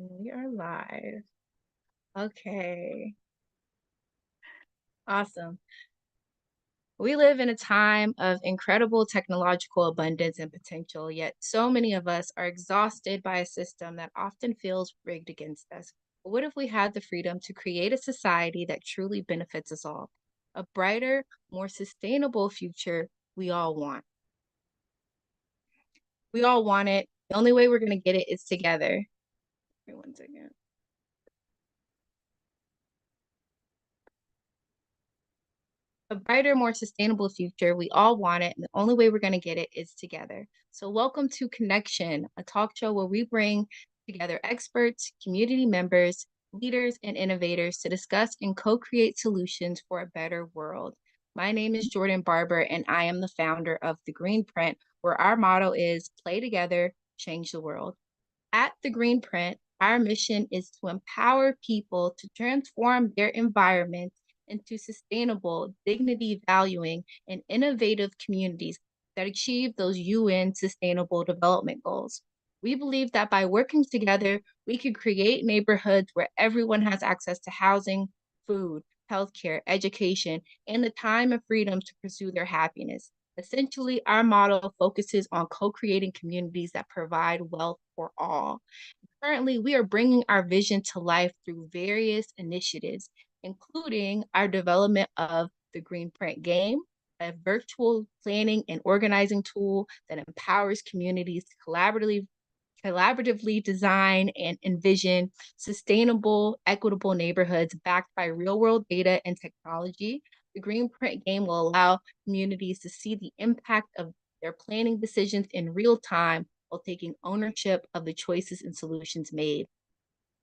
And we are live. Okay, awesome. We live in a time of incredible technological abundance and potential, yet so many of us are exhausted by a system that often feels rigged against us. But what if we had the freedom to create a society that truly benefits us all? A brighter, more sustainable future we all want. We all want it. The only way we're going to get it is together. Wait 1 second. A brighter, more sustainable future. We all want it, and the only way we're going to get it is together. So, welcome to Connection, a talk show where we bring together experts, community members, leaders, and innovators to discuss and co create solutions for a better world. My name is Jordan Barber, and I am the founder of The Green Print, where our motto is play together, change the world. At The Green Print, our mission is to empower people to transform their environments into sustainable, dignity valuing, and innovative communities that achieve those UN Sustainable Development Goals. We believe that by working together, we can create neighborhoods where everyone has access to housing, food, healthcare, education, and the time and freedom to pursue their happiness. Essentially, our model focuses on co creating communities that provide wealth for all. Currently, we are bringing our vision to life through various initiatives, including our development of the Green Print game, a virtual planning and organizing tool that empowers communities to collaboratively design and envision sustainable, equitable neighborhoods backed by real world data and technology. The Green Print game will allow communities to see the impact of their planning decisions in real time while taking ownership of the choices and solutions made.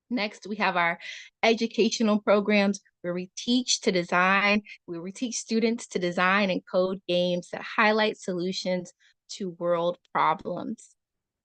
Next, we have our educational programs where we teach students to design and code games that highlight solutions to world problems.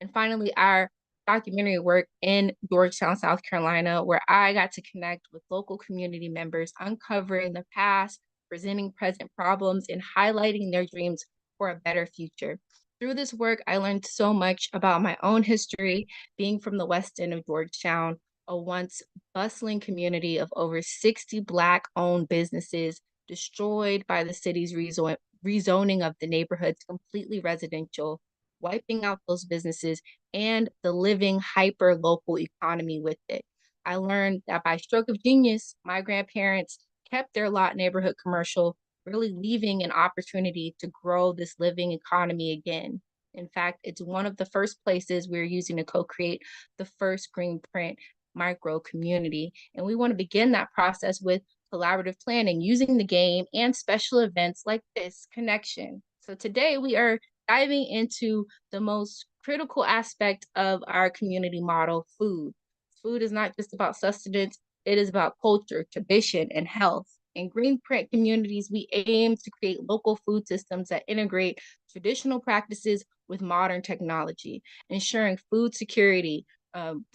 And finally, our documentary work in Georgetown, South Carolina, where I got to connect with local community members, uncovering the past, presenting present problems, and highlighting their dreams for a better future. Through this work, I learned so much about my own history, being from the West End of Georgetown, a once bustling community of over 60 Black owned businesses destroyed by the city's rezoning of the neighborhoods completely residential, wiping out those businesses and the living hyper local economy with it. I learned that by stroke of genius, my grandparents kept their lot neighborhood commercial, really leaving an opportunity to grow this living economy again. In fact, it's one of the first places we're using to co create the first Green Print micro community. And we want to begin that process with collaborative planning using the game and special events like this connection. So today we are diving into the most critical aspect of our community model, food. Food is not just about sustenance, it is about culture, tradition, and health. In Green Print communities, we aim to create local food systems that integrate traditional practices with modern technology, ensuring food security,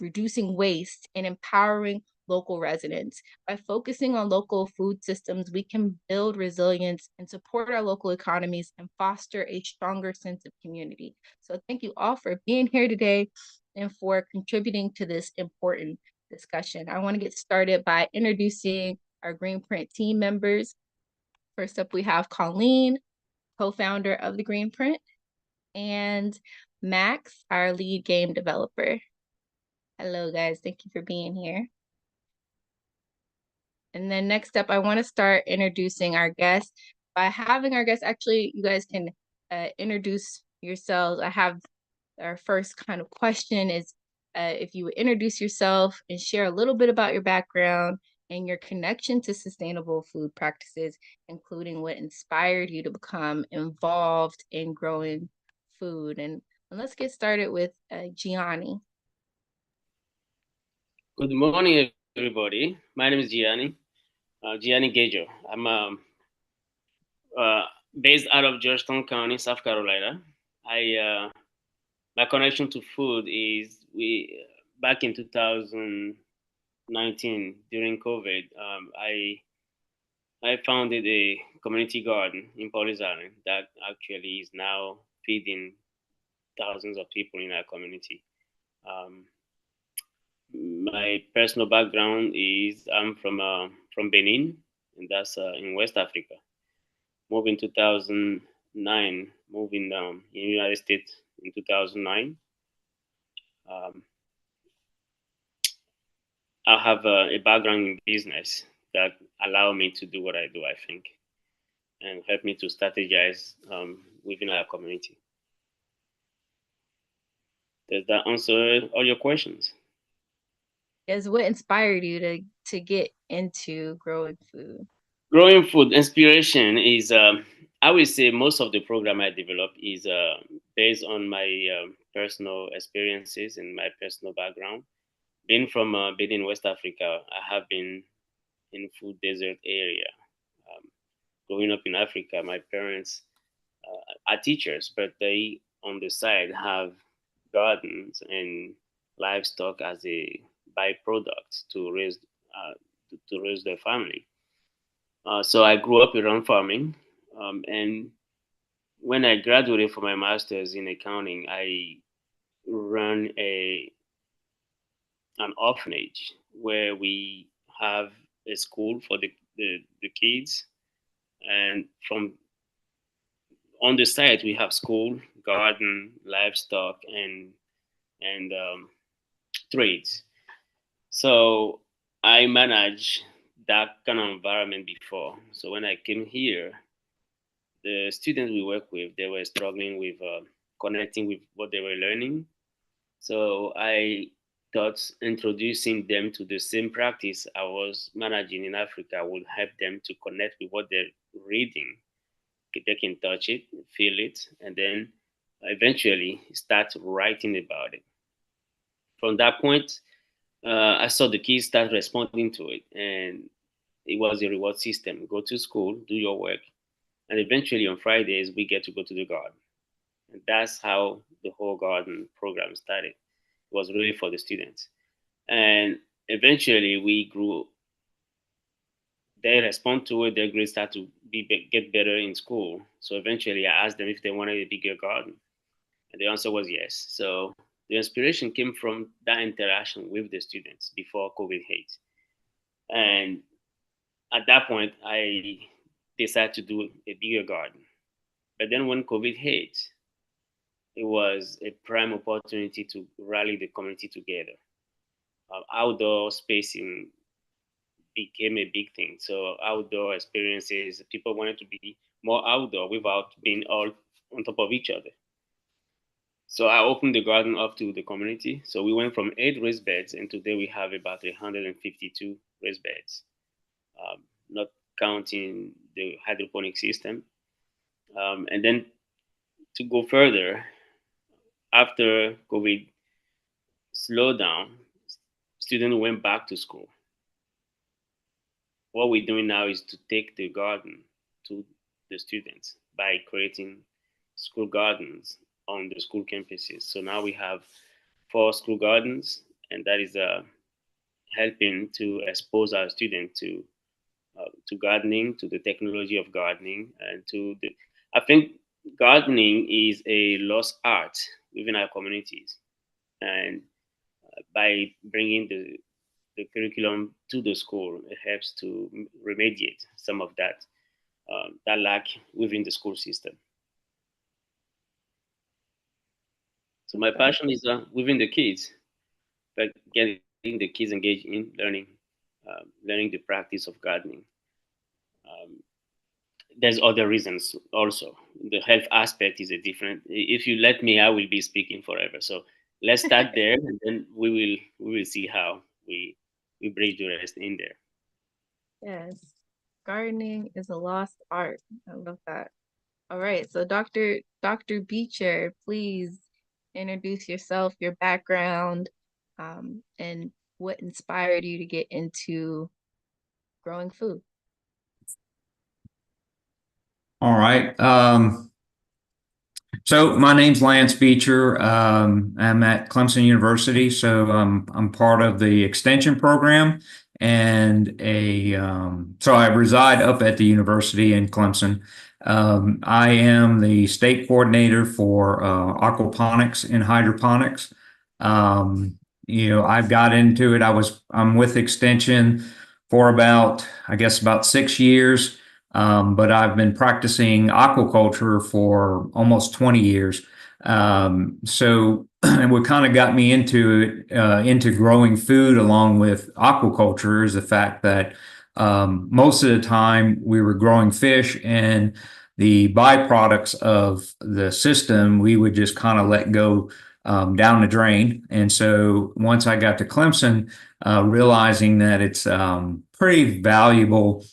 reducing waste, and empowering local residents. By focusing on local food systems, we can build resilience and support our local economies and foster a stronger sense of community. So, thank you all for being here today and for contributing to this important discussion. I want to get started by introducing our Green Print team members. First up, we have Colleen, co founder of the Green Print, and Max, our lead game developer. Hello, guys. Thank you for being here. And then next up, I want to start introducing our guests. By having our guests, actually, you guys can introduce yourselves. I have our first kind of question is if you would introduce yourself and share a little bit about your background and your connection to sustainable food practices, including what inspired you to become involved in growing food. And let's get started with Gianni. Good morning, everybody. My name is Gianni Gajo. I'm uh, based out of Georgetown County, South Carolina. My connection to food is we back in 2019 during COVID. I founded a community garden in Police Island that actually is now feeding thousands of people in our community. Um, My personal background is I'm from Benin, and that's in West Africa. Moved in 2009, moving in the United States in 2009. Um, I have a background in business that allow me to do what I do, I think, and help me to strategize within our community. Does that answer all your questions? Yes, what inspired you to get into growing food? Growing food inspiration is, I would say, most of the program I develop is based on my personal experiences and my personal background. Being in West Africa, I have been in food desert area. Um, Growing up in Africa, my parents are teachers, but they on the side have gardens and livestock as a byproduct to raise their family. So I grew up around farming, and when I graduated from my master's in accounting, I ran a an orphanage where we have a school for the kids, and from on the site we have school, garden, livestock, and trades. So I managed that kind of environment before. So when I came here, the students we work with, they were struggling with connecting with what they were learning. So I thought introducing them to the same practice I was managing in Africa would help them to connect with what they're reading. They can touch it, feel it, and then eventually start writing about it. From that point, I saw the kids start responding to it, and it was a reward system. Go to school, do your work, and eventually on Fridays we get to go to the garden. And that's how the whole garden program started. It was really for the students. And eventually we grew, they respond to it, their grades start to get better in school. So eventually I asked them if they wanted a bigger garden. And the answer was yes. So the inspiration came from that interaction with the students before COVID hit. And at that point, I decided to do a bigger garden. But then when COVID hit, it was a prime opportunity to rally the community together. Outdoor spacing became a big thing. So outdoor experiences, people wanted to be more outdoor without being all on top of each other. So I opened the garden up to the community. So we went from 8 raised beds, and today we have about 152 raised beds, not counting the hydroponic system. And then to go further, after COVID slowed down, students went back to school. What we're doing now is to take the garden to the students by creating school gardens on the school campuses. So now we have 4 school gardens, and that is helping to expose our students to gardening, to the technology of gardening, and to the. I think gardening is a lost art within our communities, and by bringing the curriculum to the school, it helps to remediate some of that lack within the school system. So my passion is within the kids, but getting the kids engaged in learning the practice of gardening. Um, there's other reasons also. The health aspect is a different. If you let me, I will be speaking forever. So let's start there, and then we will see how we bridge the rest in there. Yes, gardening is a lost art. I love that. All right, so Dr. Beecher, please introduce yourself, your background, and what inspired you to get into growing food. All right. So my name's Lance Beecher. I'm at Clemson University, so I'm part of the extension program, and so I reside up at the university in Clemson. I am the state coordinator for aquaponics and hydroponics. I've got into it. I'm with Extension for I guess about 6 years. But I've been practicing aquaculture for almost 20 years. So and what kind of got me into it, into growing food along with aquaculture is the fact that most of the time we were growing fish, and the byproducts of the system we would just kind of let go down the drain. And so once I got to Clemson, realizing that it's pretty valuable,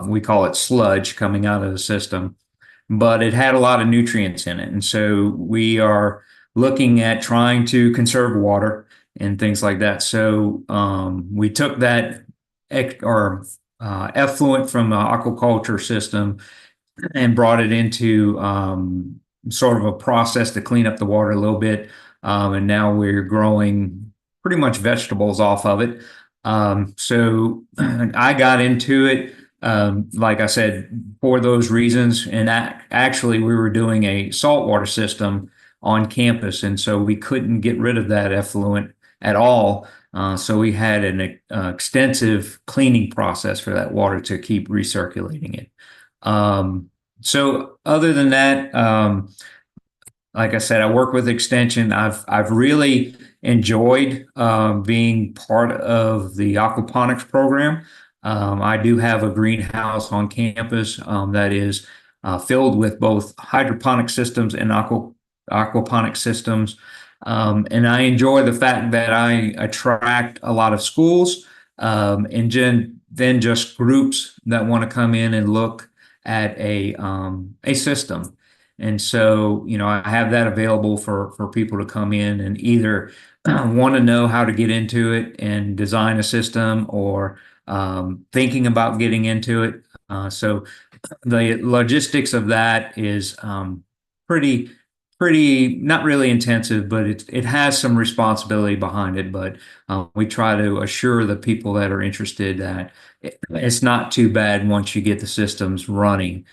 we call it sludge coming out of the system, but it had a lot of nutrients in it. And so we are looking at trying to conserve water and things like that. So we took that effluent from the aquaculture system and brought it into sort of a process to clean up the water a little bit. And now we're growing pretty much vegetables off of it. So I got into it, like I said, for those reasons. And actually, we were doing a saltwater system on campus, and so we couldn't get rid of that effluent at all. So we had an extensive cleaning process for that water to keep recirculating it. So other than that, like I said, I work with Extension. I've really enjoyed being part of the aquaponics program. I do have a greenhouse on campus that is filled with both hydroponic systems and aquaponic systems. And I enjoy the fact that I attract a lot of schools, and then just groups that want to come in and look at a system. And so, I have that available for people to come in and either want to know how to get into it and design a system, or thinking about getting into it. So the logistics of that is pretty not really intensive, but it has some responsibility behind it. But we try to assure the people that are interested that it's not too bad once you get the systems running.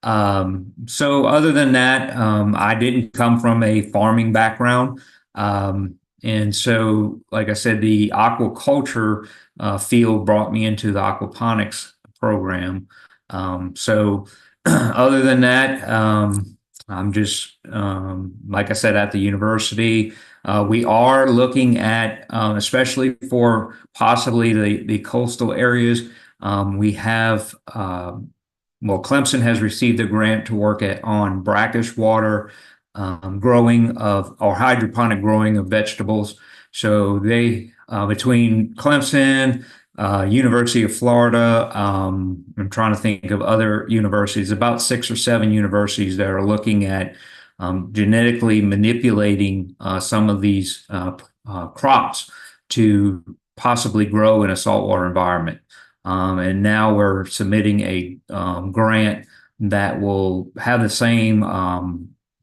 So other than that, I didn't come from a farming background. And so, like I said, the aquaculture field brought me into the aquaponics program. So other than that, I'm just, like I said, at the university. We are looking at, especially for possibly the coastal areas, we have, Clemson has received a grant to work on brackish water growing or hydroponic growing of vegetables. So they, between Clemson, University of Florida, I'm trying to think of other universities, about 6 or 7 universities that are looking at genetically manipulating some of these crops to possibly grow in a saltwater environment. And now we're submitting a grant that will have the same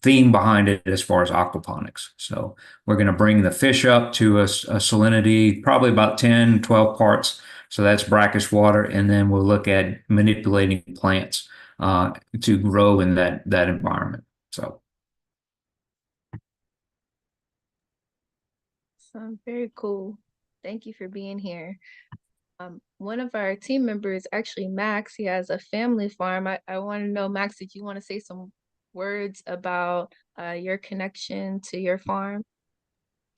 theme behind it as far as aquaponics. So we're going to bring the fish up to a salinity, probably about 10, 12 parts. So that's brackish water. And then we'll look at manipulating plants to grow in that environment. So. Very cool. Thank you for being here. One of our team members, actually Max, he has a family farm. I want to know, Max, did you want to say some words about your connection to your farm,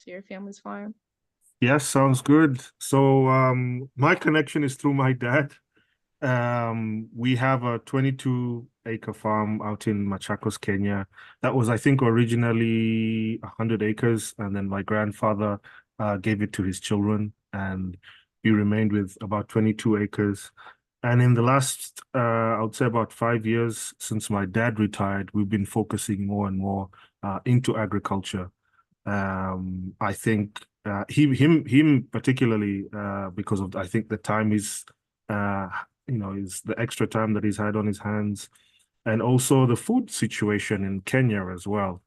to your family's farm? Yes, sounds good. So my connection is through my dad. We have a 22-acre farm out in Machakos, Kenya. That was, I think, originally 100 acres, and then my grandfather gave it to his children, and we remained with about 22 acres. And in the last, I would say about 5 years since my dad retired, we've been focusing more and more into agriculture. I think him particularly because of, I think, the time is the extra time that he's had on his hands, and also the food situation in Kenya as well,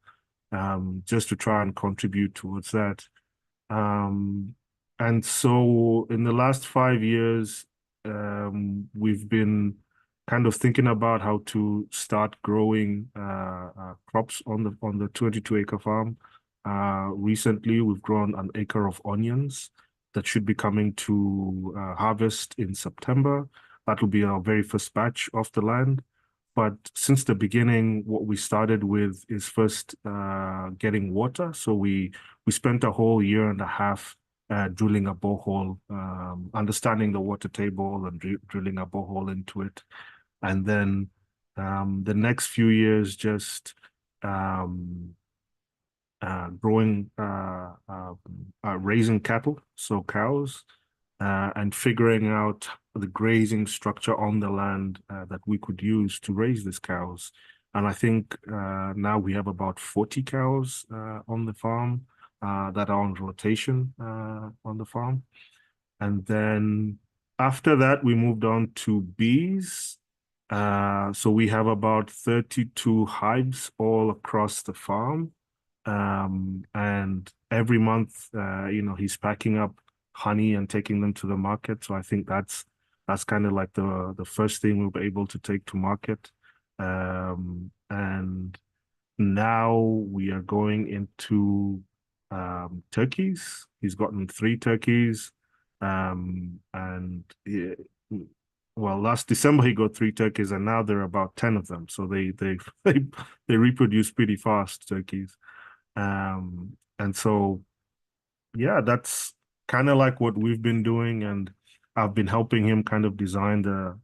just to try and contribute towards that. And so in the last 5 years, we've been kind of thinking about how to start growing crops on the 22-acre farm. Recently, we've grown an acre of onions that should be coming to harvest in September. That will be our very first batch off the land. But since the beginning, what we started with is first getting water. So we spent a whole year and a half drilling a borehole, understanding the water table and drilling a borehole into it. And then the next few years just growing, raising cattle, so cows, and figuring out the grazing structure on the land that we could use to raise these cows. And I think now we have about 40 cows on the farm that are on rotation on the farm. And then after that, we moved on to bees. So we have about 32 hives all across the farm. And every month, he's packing up honey and taking them to the market. So I think that's kind of like the first thing we'll be able to take to market. And now we are going into turkeys. He's gotten 3 turkeys. Well, last December he got 3 turkeys, and now there are about 10 of them. So they reproduce pretty fast, turkeys. And so, yeah, that's kind of like what we've been doing, and I've been helping him kind of design the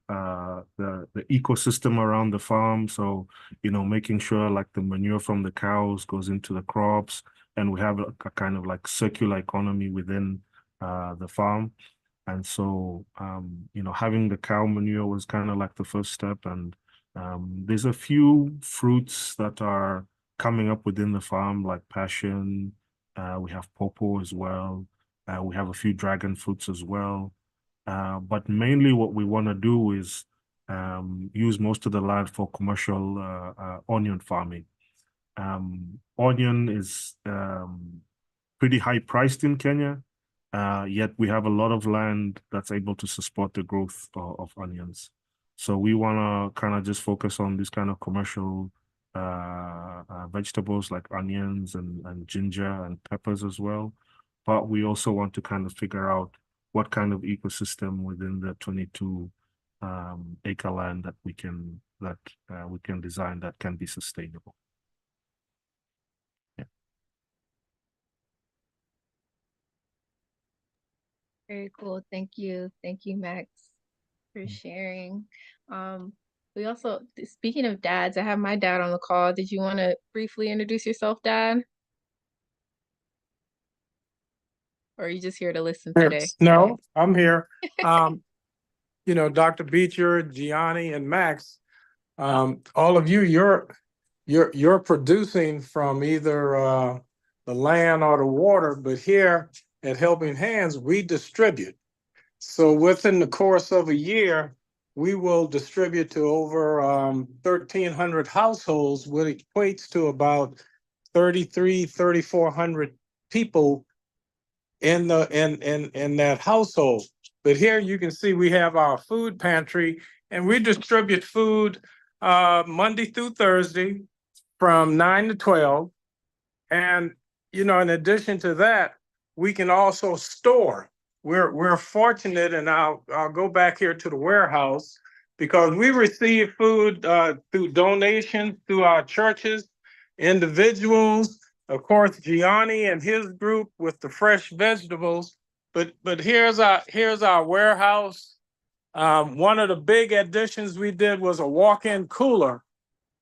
ecosystem around the farm. So, making sure like the manure from the cows goes into the crops, and we have a kind of like circular economy within the farm. And so, having the cow manure was kind of like the first step. And there's a few fruits that are coming up within the farm, like passion. We have pawpaw as well. We have a few dragon fruits as well. But mainly what we want to do is use most of the land for commercial onion farming. Onion is pretty high priced in Kenya, yet we have a lot of land that's able to support the growth of onions. So we want to kind of just focus on this kind of commercial vegetables like onions and ginger and peppers as well. But we also want to kind of figure out what kind of ecosystem within the 22 acre land that we can design that can be sustainable. Yeah. Very cool. Thank you. Thank you, Max, for sharing. We also, speaking of dads, I have my dad on the call. Did you want to briefly introduce yourself, Dad? Or are you just here to listen today? No, I'm here. Dr. Beecher, Gianni, and Max, all of you, you're producing from either the land or the water, but here at Helping Hands, we distribute. So within the course of a year, we will distribute to over 1,300 households, which equates to about 3,400 people in that household. But here you can see we have our food pantry, and we distribute food Monday through Thursday from 9 to 12. And in addition to that, we can also store. We're fortunate, and I'll go back here to the warehouse, because we receive food through donations through our churches, individuals. Of course, Gianni and his group with the fresh vegetables. But here's our warehouse. One of the big additions we did was a walk-in cooler.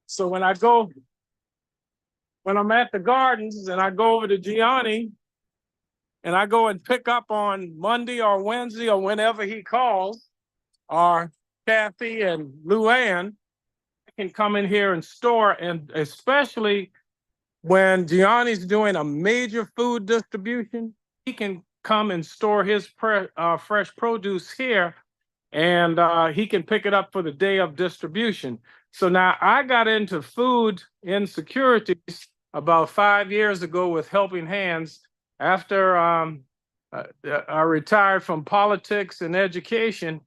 So when I'm at the gardens and I go over to Gianni and I go and pick up on Monday or Wednesday or whenever he calls, or Kathy and Luann, I can come in here and store, and especially when Gianni's doing a major food distribution, he can come and store his fresh produce here, and he can pick it up for the day of distribution. So now I got into food insecurities about 5 years ago with Helping Hands. After I retired from politics and education,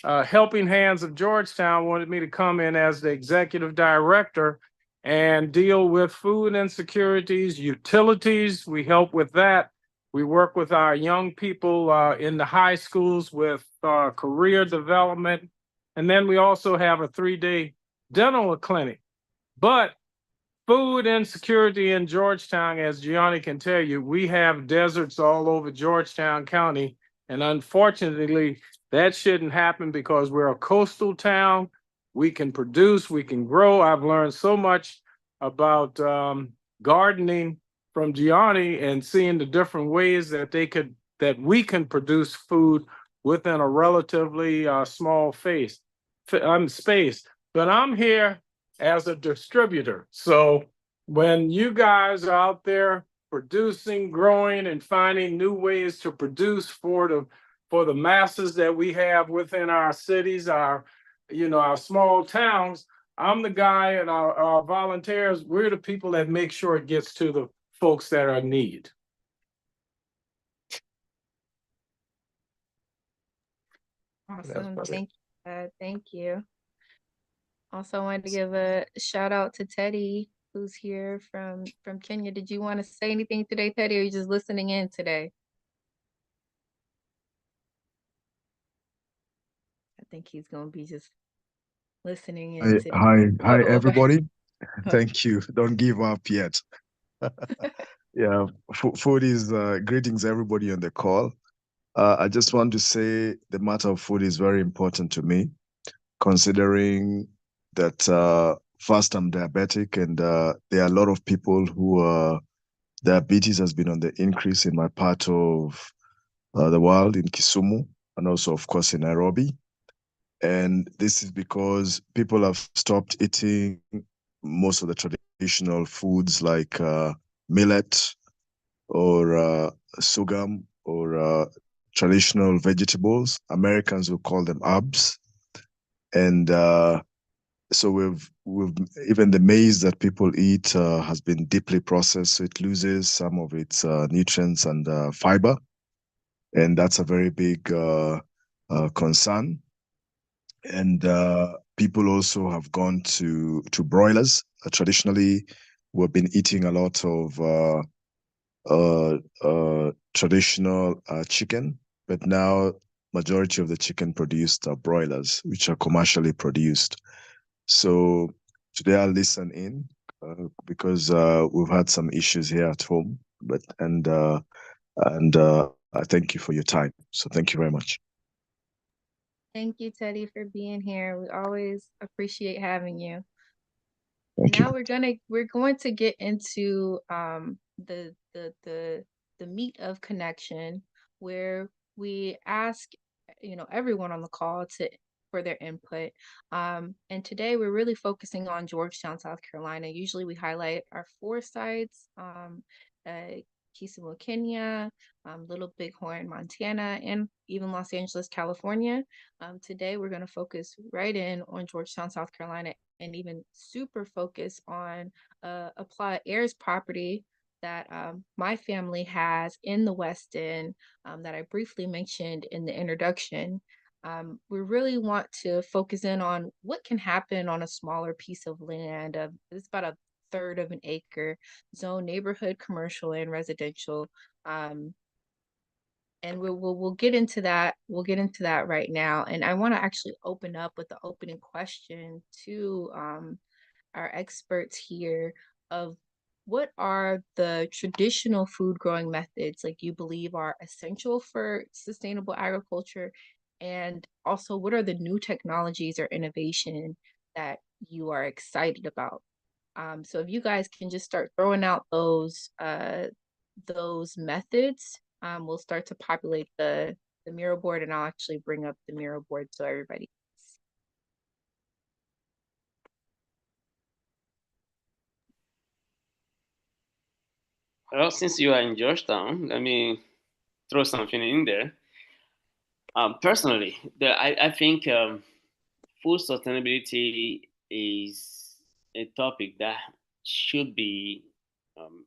Helping Hands of Georgetown wanted me to come in as the executive director and deal with food insecurities, utilities. We help with that. We work with our young people in the high schools with career development. And then we also have a 3-day dental clinic. But food insecurity in Georgetown, as Gianni can tell you, we have deserts all over Georgetown County. And unfortunately, that shouldn't happen because we're a coastal town. We can produce, we can grow. I've learned so much about gardening from Gianni and seeing the different ways that we can produce food within a relatively small space. But I'm here as a distributor. So when you guys are out there producing, growing, and finding new ways to produce for the masses that we have within our cities, our small towns, I'm the guy, and our volunteers, we're the people that make sure it gets to the folks that are in need. Awesome. about it. Thank you. Thank you. Also, I wanted to give a shout out to Teddy, who's here from Kenya. Did you want to say anything today, Teddy, or are you just listening in today? I think he's gonna be just listening in today. Hi, Okay. everybody. Thank you. Don't give up yet. Yeah, food is greetings, everybody on the call. I just want to say the matter of food is very important to me, considering that first I'm diabetic, and there are a lot of people who diabetes has been on the increase in my part of the world, in Kisumu, and also, of course, in Nairobi. And this is because people have stopped eating most of the traditional foods like millet or sorghum or traditional vegetables. Americans will call them herbs. And so we've even the maize that people eat has been deeply processed, so it loses some of its nutrients and fiber. And that's a very big concern. And people also have gone to broilers. Traditionally, we've been eating a lot of traditional chicken, but now majority of the chicken produced are broilers, which are commercially produced. So today I'll listen in because we've had some issues here at home, and I thank you for your time. So thank you very much. Thank you, Teddy, for being here. We always appreciate having you. Thank you. Now we're going to get into the meat of connection, where we ask everyone on the call for their input. And today we're really focusing on Georgetown, South Carolina. Usually we highlight our 4 sites, Kisumu, Kenya, Little Bighorn, Montana, and even Los Angeles, California. Today we're going to focus right in on Georgetown, South Carolina, and even super focus on a Playa Airs property that my family has in the West End that I briefly mentioned in the introduction. We really want to focus in on what can happen on a smaller piece of land. It's about a third of an acre, zone neighborhood, commercial, and residential. And we'll get into that. We'll get into that right now. And I want to actually open up with the opening question to our experts here of what are the traditional food growing methods like you believe are essential for sustainable agriculture, and also what are the new technologies or innovation that you are excited about. So if you guys can just start throwing out those methods, we'll start to populate the mural board, and I'll actually bring up the mural board so everybody. Well, since you are in Georgetown, let me throw something in there. Personally, I think food sustainability is a topic that should be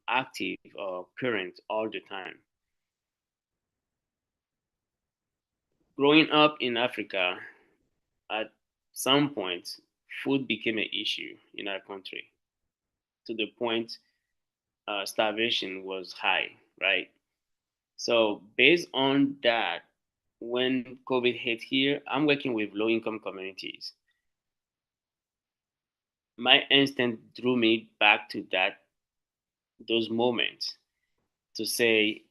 active or current all the time. Growing up in Africa, at some point, food became an issue in our country. to the point starvation was high, right? So based on that, when COVID hit here, I'm working with low-income communities. My instinct drew me back to those moments to say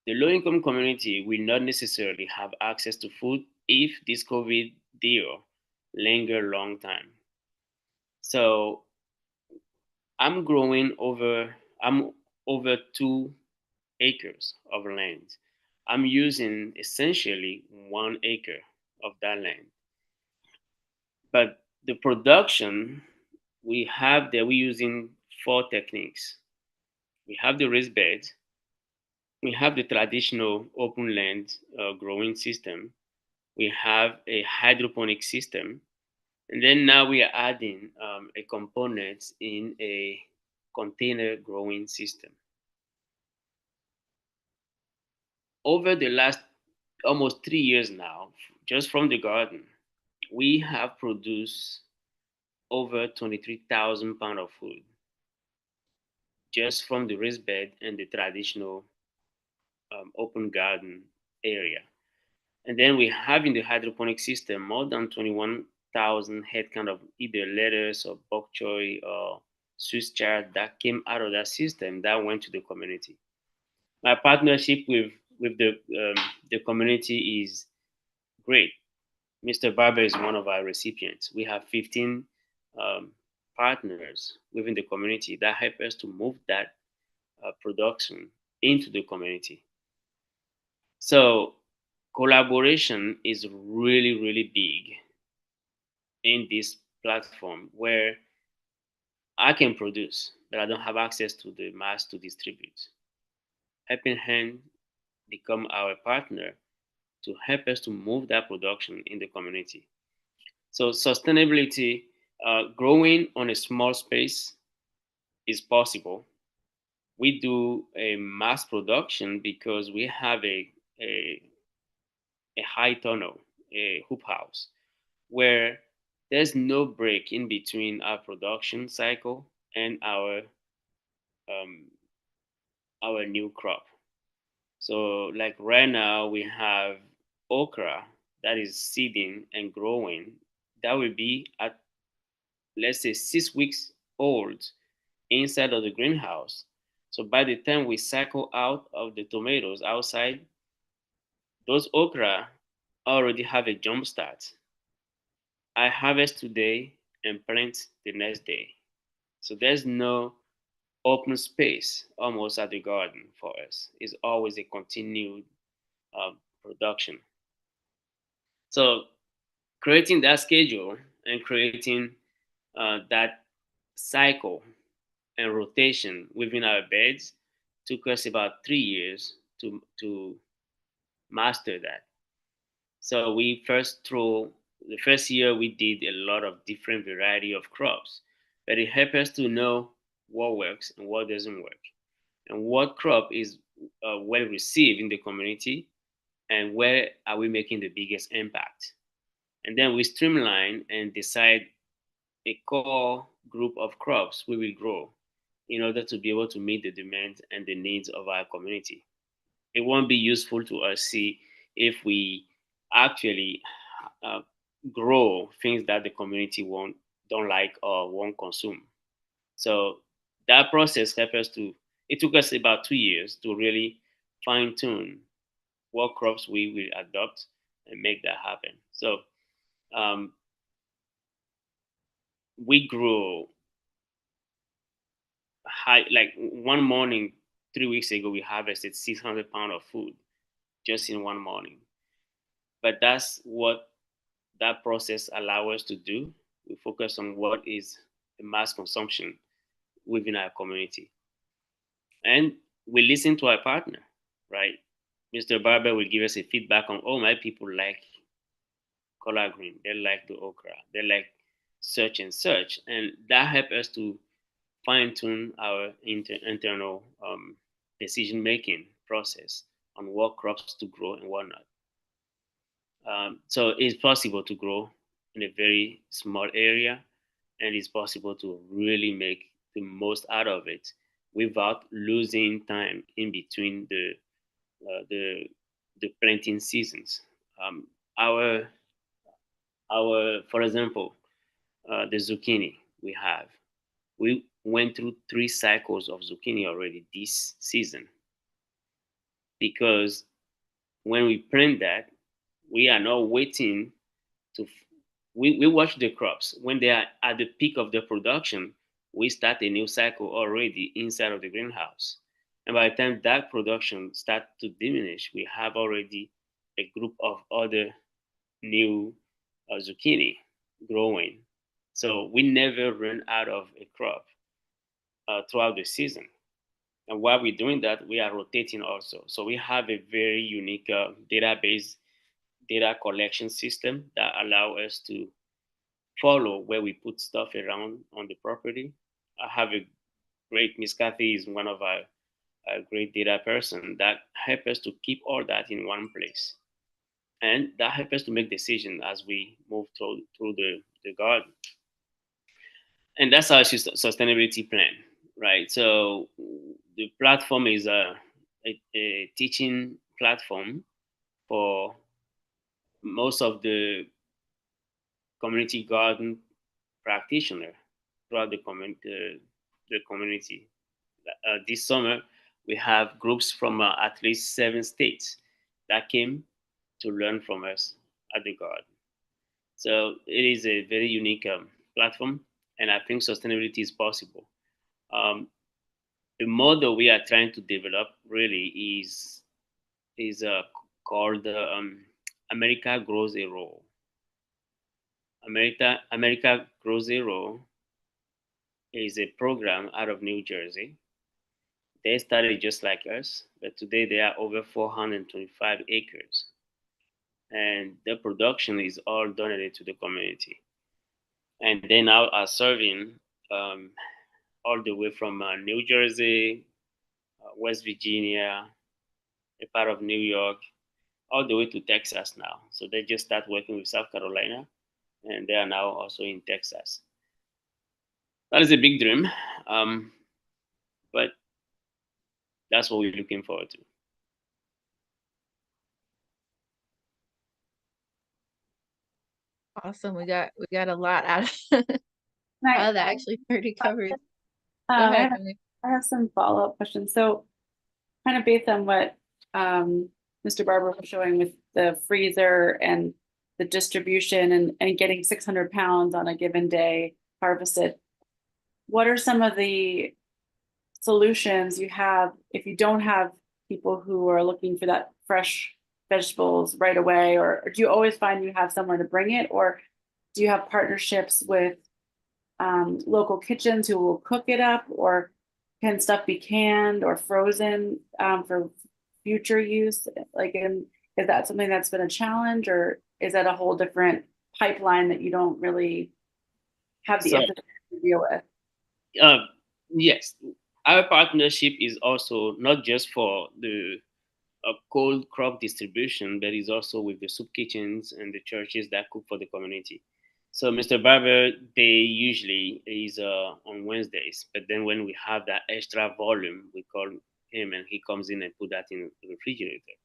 the low-income community will not necessarily have access to food if this COVID deal linger long time. So I'm over 2 acres of land. I'm using essentially 1 acre of that land. But the production we have there, we're using 4 techniques. We have the raised bed, we have the traditional open land growing system, we have a hydroponic system, and then now we are adding a component in a container growing system. Over the last almost 3 years now, just from the garden, we have produced over 23,000 pounds of food just from the raised bed and the traditional open garden area. And then we have in the hydroponic system more than 21,000 head kind of either lettuce or bok choy or Swiss chard that came out of that system that went to the community. My partnership with the community is great. Mr. Barber is one of our recipients. We have 15 partners within the community that help us to move that production into the community. So collaboration is really, really big in this platform where I can produce, but I don't have access to the mass to distribute. Helping Hand become our partner to help us to move that production in the community. So sustainability, growing on a small space is possible. We do a mass production because we have a high tunnel, a hoop house, where there's no break in between our production cycle and our new crop. So like right now we have okra that is seeding and growing. That will be at, let's say, 6 weeks old inside of the greenhouse. So by the time we cycle out of the tomatoes outside, those okra already have a jump start. I harvest today and plant the next day. So there's no open space almost at the garden for us. It's always a continued production. So creating that schedule and creating that cycle and rotation within our beds took us about 3 years to master that. So the first year we did a lot of different variety of crops, but it helped us to know what works and what doesn't work, and what crop is well received in the community, and where are we making the biggest impact. And then we streamline and decide a core group of crops we will grow in order to be able to meet the demands and the needs of our community. It won't be useful to us see if we actually grow things that the community don't like or won't consume. So that process helped us it took us about 2 years to really fine tune what crops we will adopt and make that happen. So we grew high, like one morning, 3 weeks ago, we harvested 600 pounds of food just in one morning. But that's what that process allows us to do. We focus on what is the mass consumption within our community. And we listen to our partner, right? Mr. Barber will give us a feedback on, oh, my people like collard green, they like the okra, they like such and such. And that helps us to fine tune our internal decision-making process on what crops to grow and what not. So it's possible to grow in a very small area, and it's possible to really make the most out of it without losing time in between the planting seasons. Our for example, the zucchini we went through 3 cycles of zucchini already this season, because when we plant that, we are not waiting to we watch the crops when they are at the peak of the production. We start a new cycle already inside of the greenhouse, and by the time that production starts to diminish, we have already a group of other new zucchini growing. So we never run out of a crop throughout the season. And while we're doing that, we are rotating also. So we have a very unique database data collection system that allow us to follow where we put stuff around on the property. I have a great, Miss Kathy is one of our great data person that help us to keep all that in one place. And that helps us to make decisions as we move through the garden. And that's our sustainability plan, right? So the platform is a teaching platform for most of the community garden practitioner throughout the community. This summer, we have groups from at least 7 states that came to learn from us at the garden. So it is a very unique platform, and I think sustainability is possible. The model we are trying to develop really is called America Grows a Row. America Grows a Row is a program out of New Jersey. They started just like us, but today they are over 425 acres. And the production is all donated to the community. And they now are serving all the way from New Jersey, West Virginia, a part of New York, all the way to Texas now. So they just start working with South Carolina, and they are now also in Texas. That is a big dream, but that's what we're looking forward to. Awesome. We got a lot out of that, actually pretty covered. Go ahead, Emily. I have some follow-up questions. So kind of based on what Mr. Barber was showing with the freezer and the distribution and getting 600 pounds on a given day harvested, what are some of the solutions you have if you don't have people who are looking for that fresh vegetables right away, or do you always find you have somewhere to bring it, or do you have partnerships with local kitchens who will cook it up, or can stuff be canned or frozen for future use? Like, is that something that's been a challenge, or is that a whole different pipeline that you don't really have the infrastructure to deal with? Yes, our partnership is also not just for the cold crop distribution, but is also with the soup kitchens and the churches that cook for the community. So Mr. Barber, they usually is on Wednesdays, but then when we have that extra volume, we call him and he comes in and put that in the refrigerator.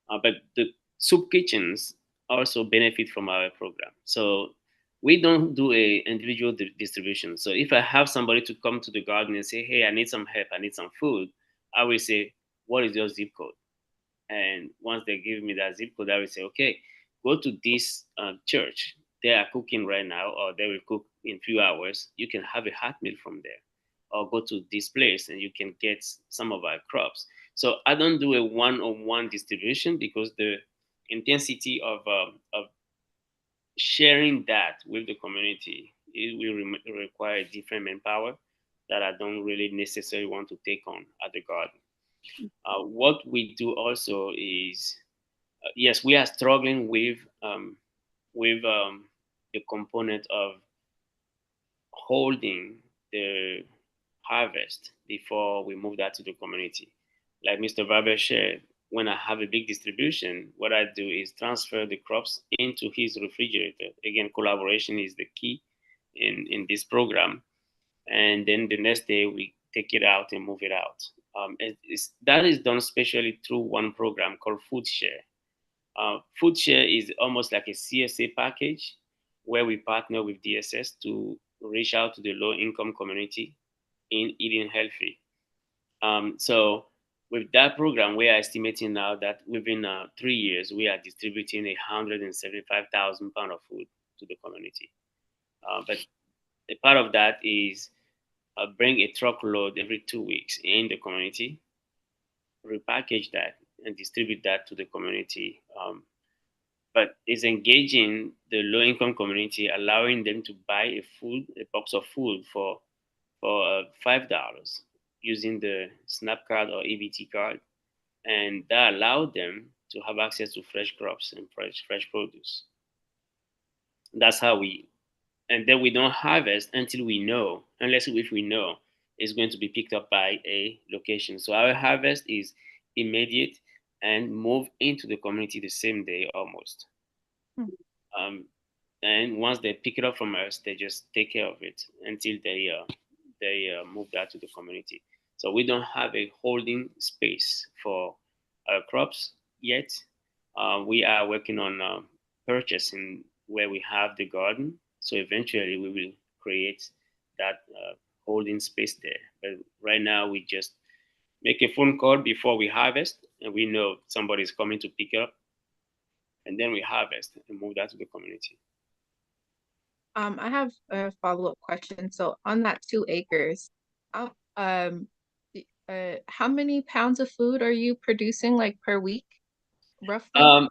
But the soup kitchens also benefit from our program. So we don't do a individual distribution. So if I have somebody to come to the garden and say, hey, I need some help, I need some food, I will say, what is your zip code? And once they give me that zip code, I will say, okay, go to this church. They are cooking right now, or they will cook in a few hours. You can have a hot meal from there, or go to this place and you can get some of our crops. So I don't do a one-on-one distribution because the intensity of sharing that with the community, it will require different manpower that I don't really necessarily want to take on at the garden. What we do also is, yes, we are struggling with the component of holding the harvest before we move that to the community. Like Mr. Barber shared, when I have a big distribution, what I do is transfer the crops into his refrigerator. Again, collaboration is the key in this program. and then the next day we take it out and move it out. That is done specially through one program called Food Share. Food Share is almost like a CSA package where we partner with DSS to reach out to the low-income community in eating healthy. So with that program, we are estimating now that within 3 years, we are distributing 175,000 pounds of food to the community. But a part of that is bring a truckload every 2 weeks in the community, repackage that, and distribute that to the community. But it's engaging the low-income community, allowing them to buy a box of food for $5 using the SNAP card or EBT card, and that allowed them to have access to fresh crops and fresh produce. That's how and then we don't harvest until we know, unless if we know it's going to be picked up by a location. So our harvest is immediate and move into the community the same day almost. And once they pick it up from us, they just take care of it until they move that to the community. So we don't have a holding space for our crops yet. We are working on purchasing where we have the garden. So eventually we will create that holding space there. But right now we just make a phone call before we harvest, and we know somebody's coming to pick up, and then we harvest and move that to the community. I have a follow-up question. So on that 2 acres, how many pounds of food are you producing like per week, roughly?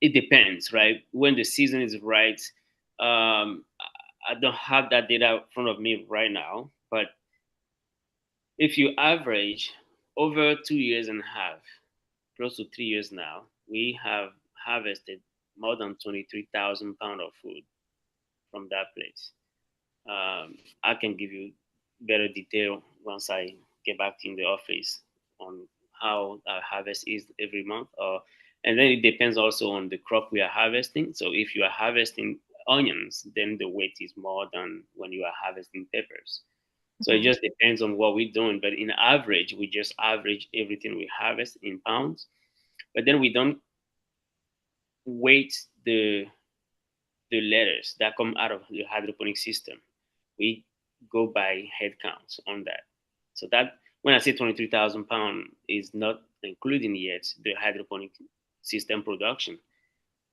It depends, right? When the season is right. I don't have that data in front of me right now, but if you average over 2 years and a half, close to 3 years now, we have harvested more than 23,000 pounds of food from that place. I can give you better detail once I get back in the office on how our harvest is every month. And then it depends also on the crop we are harvesting. So if you are harvesting onions, then the weight is more than when you are harvesting peppers. So it just depends on what we're doing. But in average, we just average everything we harvest in pounds. But then we don't weight the letters that come out of the hydroponic system. We go by head counts on that. So that when I say 23,000 pounds is not including yet the hydroponic system production.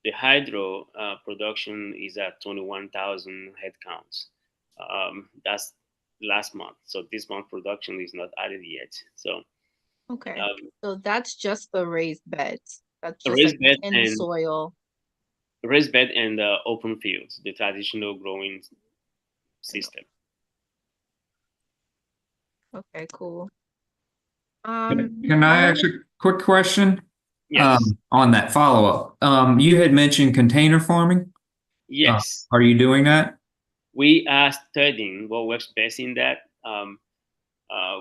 The hydro production is at 21,000 head counts. That's last month. So this month production is not added yet. So okay. So that's just the raised beds. That's just raised like bed in soil. Raised bed and open fields, the traditional growing system. Okay, cool. Can I ask a quick question? Yes. On that follow-up? You had mentioned container farming. Yes. Are you doing that? We are studying what works best in that.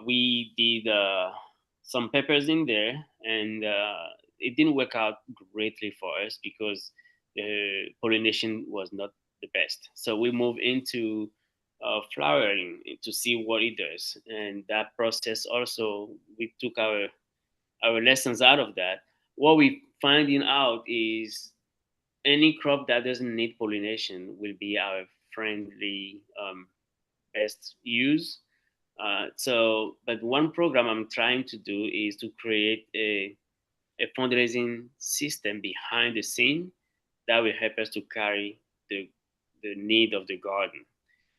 We did some peppers in there, and it didn't work out greatly for us because the pollination was not the best. So we moved into flowering to see what it does, and that process also we took our lessons out of that. What we finding out is any crop that doesn't need pollination will be our friendly best use. But one program I'm trying to do is to create a fundraising system behind the scene that will help us to carry the need of the garden.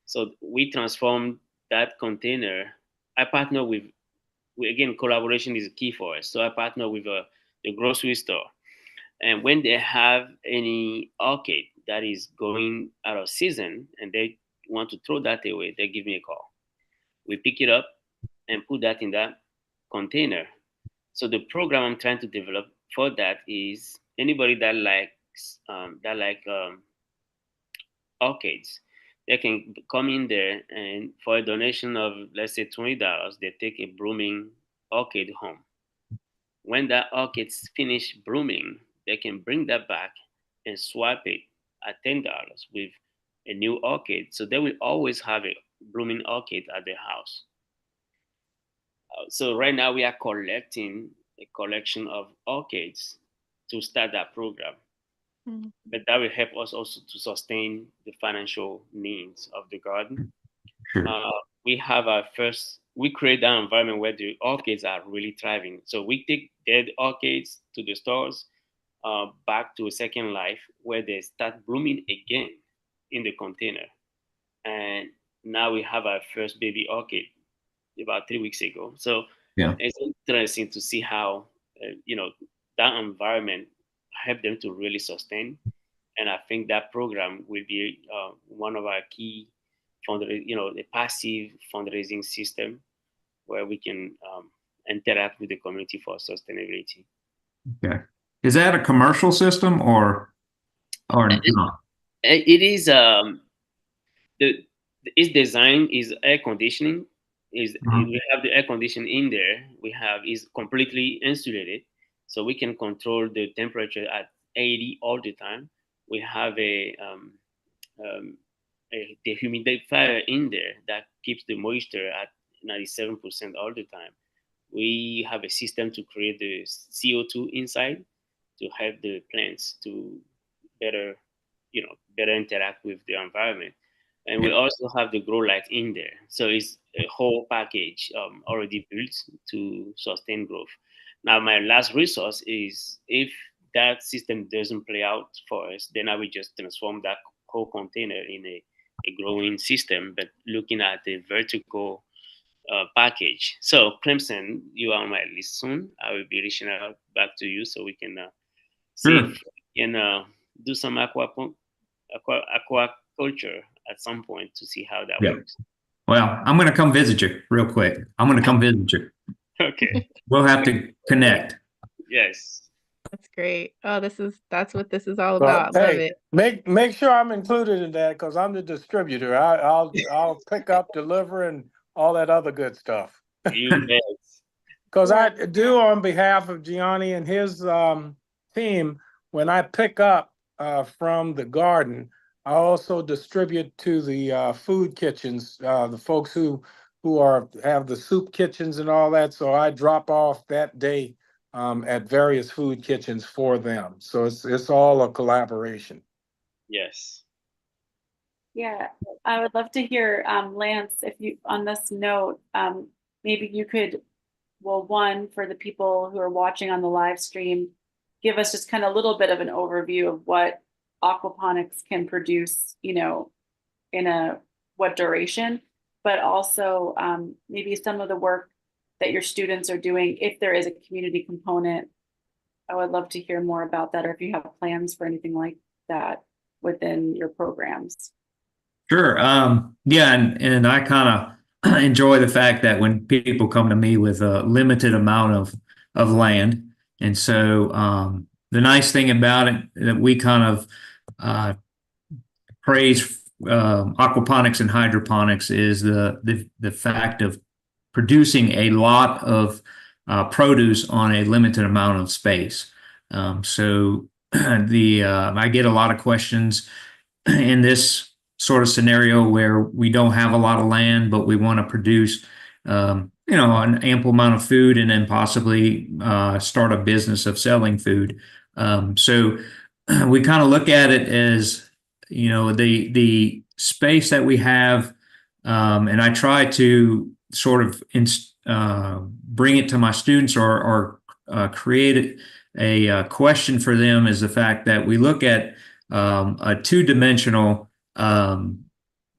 So we transform that container. I partner with again, collaboration is key for us. So I partner with the grocery store. And when they have any orchid that is going out of season and they want to throw that away, they give me a call. We pick it up and put that in that container. So the program I'm trying to develop for that is anybody that likes orchids, they can come in there and for a donation of let's say $20, they take a blooming orchid home. When that orchid's finished blooming, they can bring that back and swap it at $10 with a new orchid. So they will always have blooming orchid at their house. So right now we are collecting a collection of orchids to start that program. Mm. But that will help us also to sustain the financial needs of the garden. Sure. We create that environment where the orchids are really thriving. So we take dead orchids to the stores, back to a second life where they start blooming again in the container. And now we have our first baby orchid about 3 weeks ago. So Yeah. it's interesting to see how, that environment help them to really sustain. And I think that program will be one of our key a passive fundraising system where we can interact with the community for sustainability. Okay. Is that a commercial system or not? It is its design is air conditioning. We have the air conditioning in there. Is completely insulated, so we can control the temperature at 80 all the time. We have a dehumidifier in there that keeps the moisture at 97% all the time. We have a system to create the CO2 inside to help the plants to better interact with the environment. And we also have the grow light in there. So it's a whole package already built to sustain growth. Now, my last resource is if that system doesn't play out for us, then I will just transform that whole container in a growing system, but looking at the vertical package. So Clemson, you are on my list soon. I will be reaching out back to you so we can see if we can do some aquaculture at some point to see how that works. Well, I'm going to come visit you real quick. I'm going to come visit you. Okay. We'll have to connect. Yes. That's great. Oh, that's what this is all about. Love it. Make sure I'm included in that because I'm the distributor. I'll pick up, deliver, and all that other good stuff. You bet. Because I do on behalf of Gianni and his team, when I pick up from the garden, I also distribute to the food kitchens, the folks who have the soup kitchens and all that. So I drop off that day at various food kitchens for them. So it's all a collaboration. Yes. Yeah, I would love to hear, Lance, if you, on this note, maybe you could, well, one, for the people who are watching on the live stream, give us just kind of a little bit of an overview of what aquaponics can produce, in what duration, but also maybe some of the work that your students are doing, if there is a community component. I would love to hear more about that, or if you have plans for anything like that within your programs. Sure. Yeah, and I kind of enjoy the fact that when people come to me with a limited amount of land, and so the nice thing about it that we kind of praise aquaponics and hydroponics is the fact of producing a lot of produce on a limited amount of space. So I get a lot of questions in this sort of scenario where we don't have a lot of land, but we want to produce, an ample amount of food and then possibly start a business of selling food. So we kind of look at it as, the space that we have, and I try to sort of bring it to my students or create a question for them is the fact that we look at a two-dimensional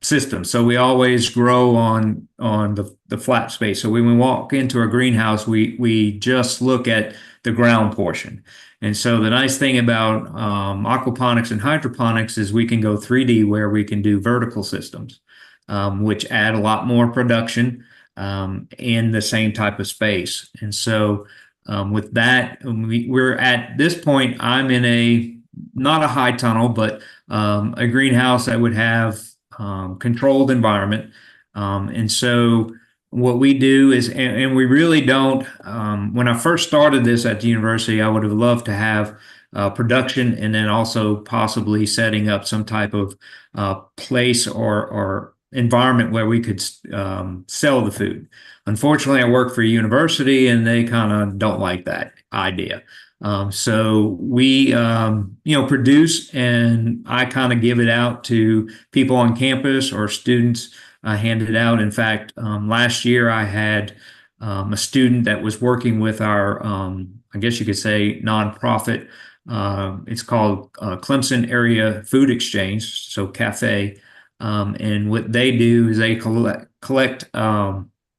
system. So we always grow on the flat space. So when we walk into a greenhouse, we just look at the ground portion. And so the nice thing about aquaponics and hydroponics is we can go 3D where we can do vertical systems, which add a lot more production in the same type of space. And so with that, we're at this point, I'm in not a high tunnel, but a greenhouse that would have controlled environment. And so what we do is, and we really don't, when I first started this at the university, I would have loved to have production and then also possibly setting up some type of place or environment where we could sell the food. Unfortunately, I work for a university and they kind of don't like that idea. So we, produce, and I kind of give it out to people on campus or students. I hand it out. In fact, last year I had a student that was working with our, I guess you could say, nonprofit. It's called Clemson Area Food Exchange, so CAFE. And what they do is they collect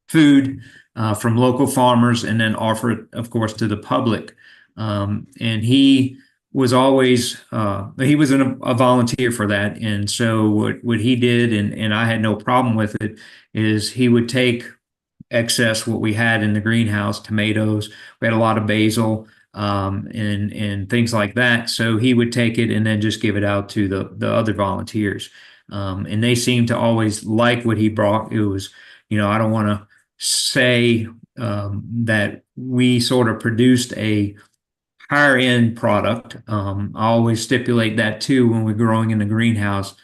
food from local farmers and then offer it, of course, to the public. And he was always he was a volunteer for that. And so what he did, and I had no problem with it, is he would take excess what we had in the greenhouse, tomatoes. We had a lot of basil and things like that. So he would take it and then just give it out to the other volunteers. And they seemed to always like what he brought. It was, I don't want to say that we sort of produced a higher end product. I always stipulate that too when we're growing in the greenhouse.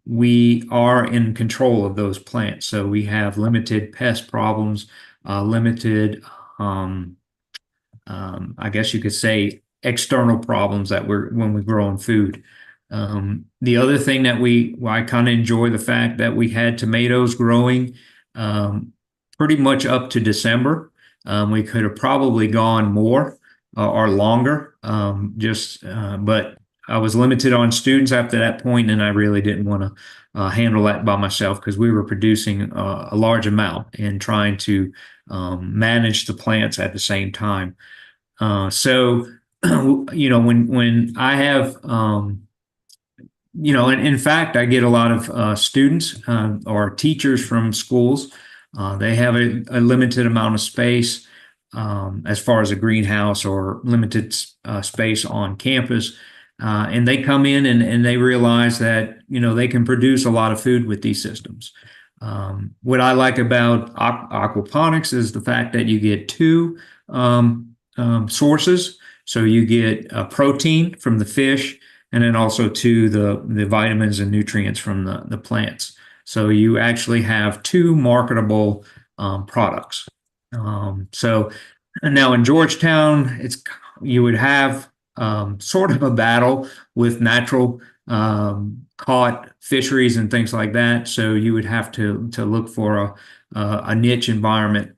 We are in control of those plants. So we have limited pest problems, limited, I guess you could say, external problems that when we're growing food. The other thing that I kind of enjoy the fact that we had tomatoes growing pretty much up to December. We could have probably gone more or longer, but I was limited on students after that point, and I really didn't want to handle that by myself because we were producing a large amount and trying to manage the plants at the same time. So, when I have, and in fact, I get a lot of students or teachers from schools. They have a limited amount of space as far as a greenhouse or limited space on campus. And they come in and they realize that, they can produce a lot of food with these systems. What I like about aquaponics is the fact that you get two sources. So you get protein from the fish, and then also the vitamins and nutrients from the plants. So you actually have two marketable products. So now in Georgetown, you would have sort of a battle with natural caught fisheries and things like that. So you would have to look for a niche environment.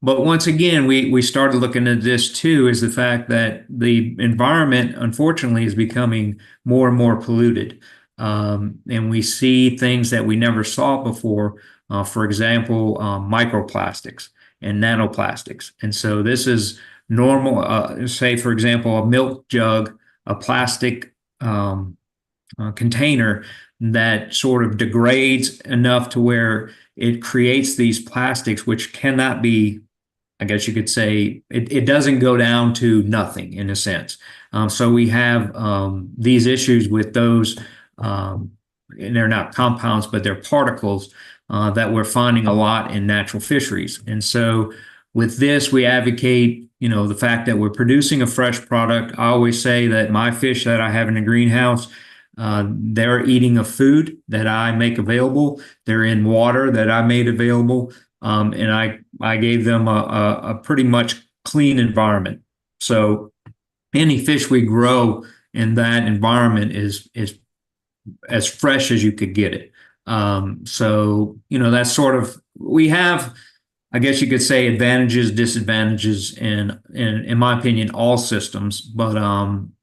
But once again, we started looking at this too, is the fact that the environment, unfortunately, is becoming more and more polluted. And we see things that we never saw before. For example, microplastics and nanoplastics. And so this is normal, say, for example, a milk jug, a plastic container that sort of degrades enough to where it creates these plastics, which cannot be, I guess you could say, it doesn't go down to nothing in a sense. So we have these issues with those, and they're not compounds, but they're particles that we're finding a lot in natural fisheries. And so with this, we advocate, the fact that we're producing a fresh product. I always say that my fish that I have in the greenhouse, they're eating a food that I make available. They're in water that I made available. And I gave them a pretty much clean environment. So any fish we grow in that environment is as fresh as you could get it. So, that's sort of, we have, I guess you could say, advantages, disadvantages, and in my opinion, all systems. But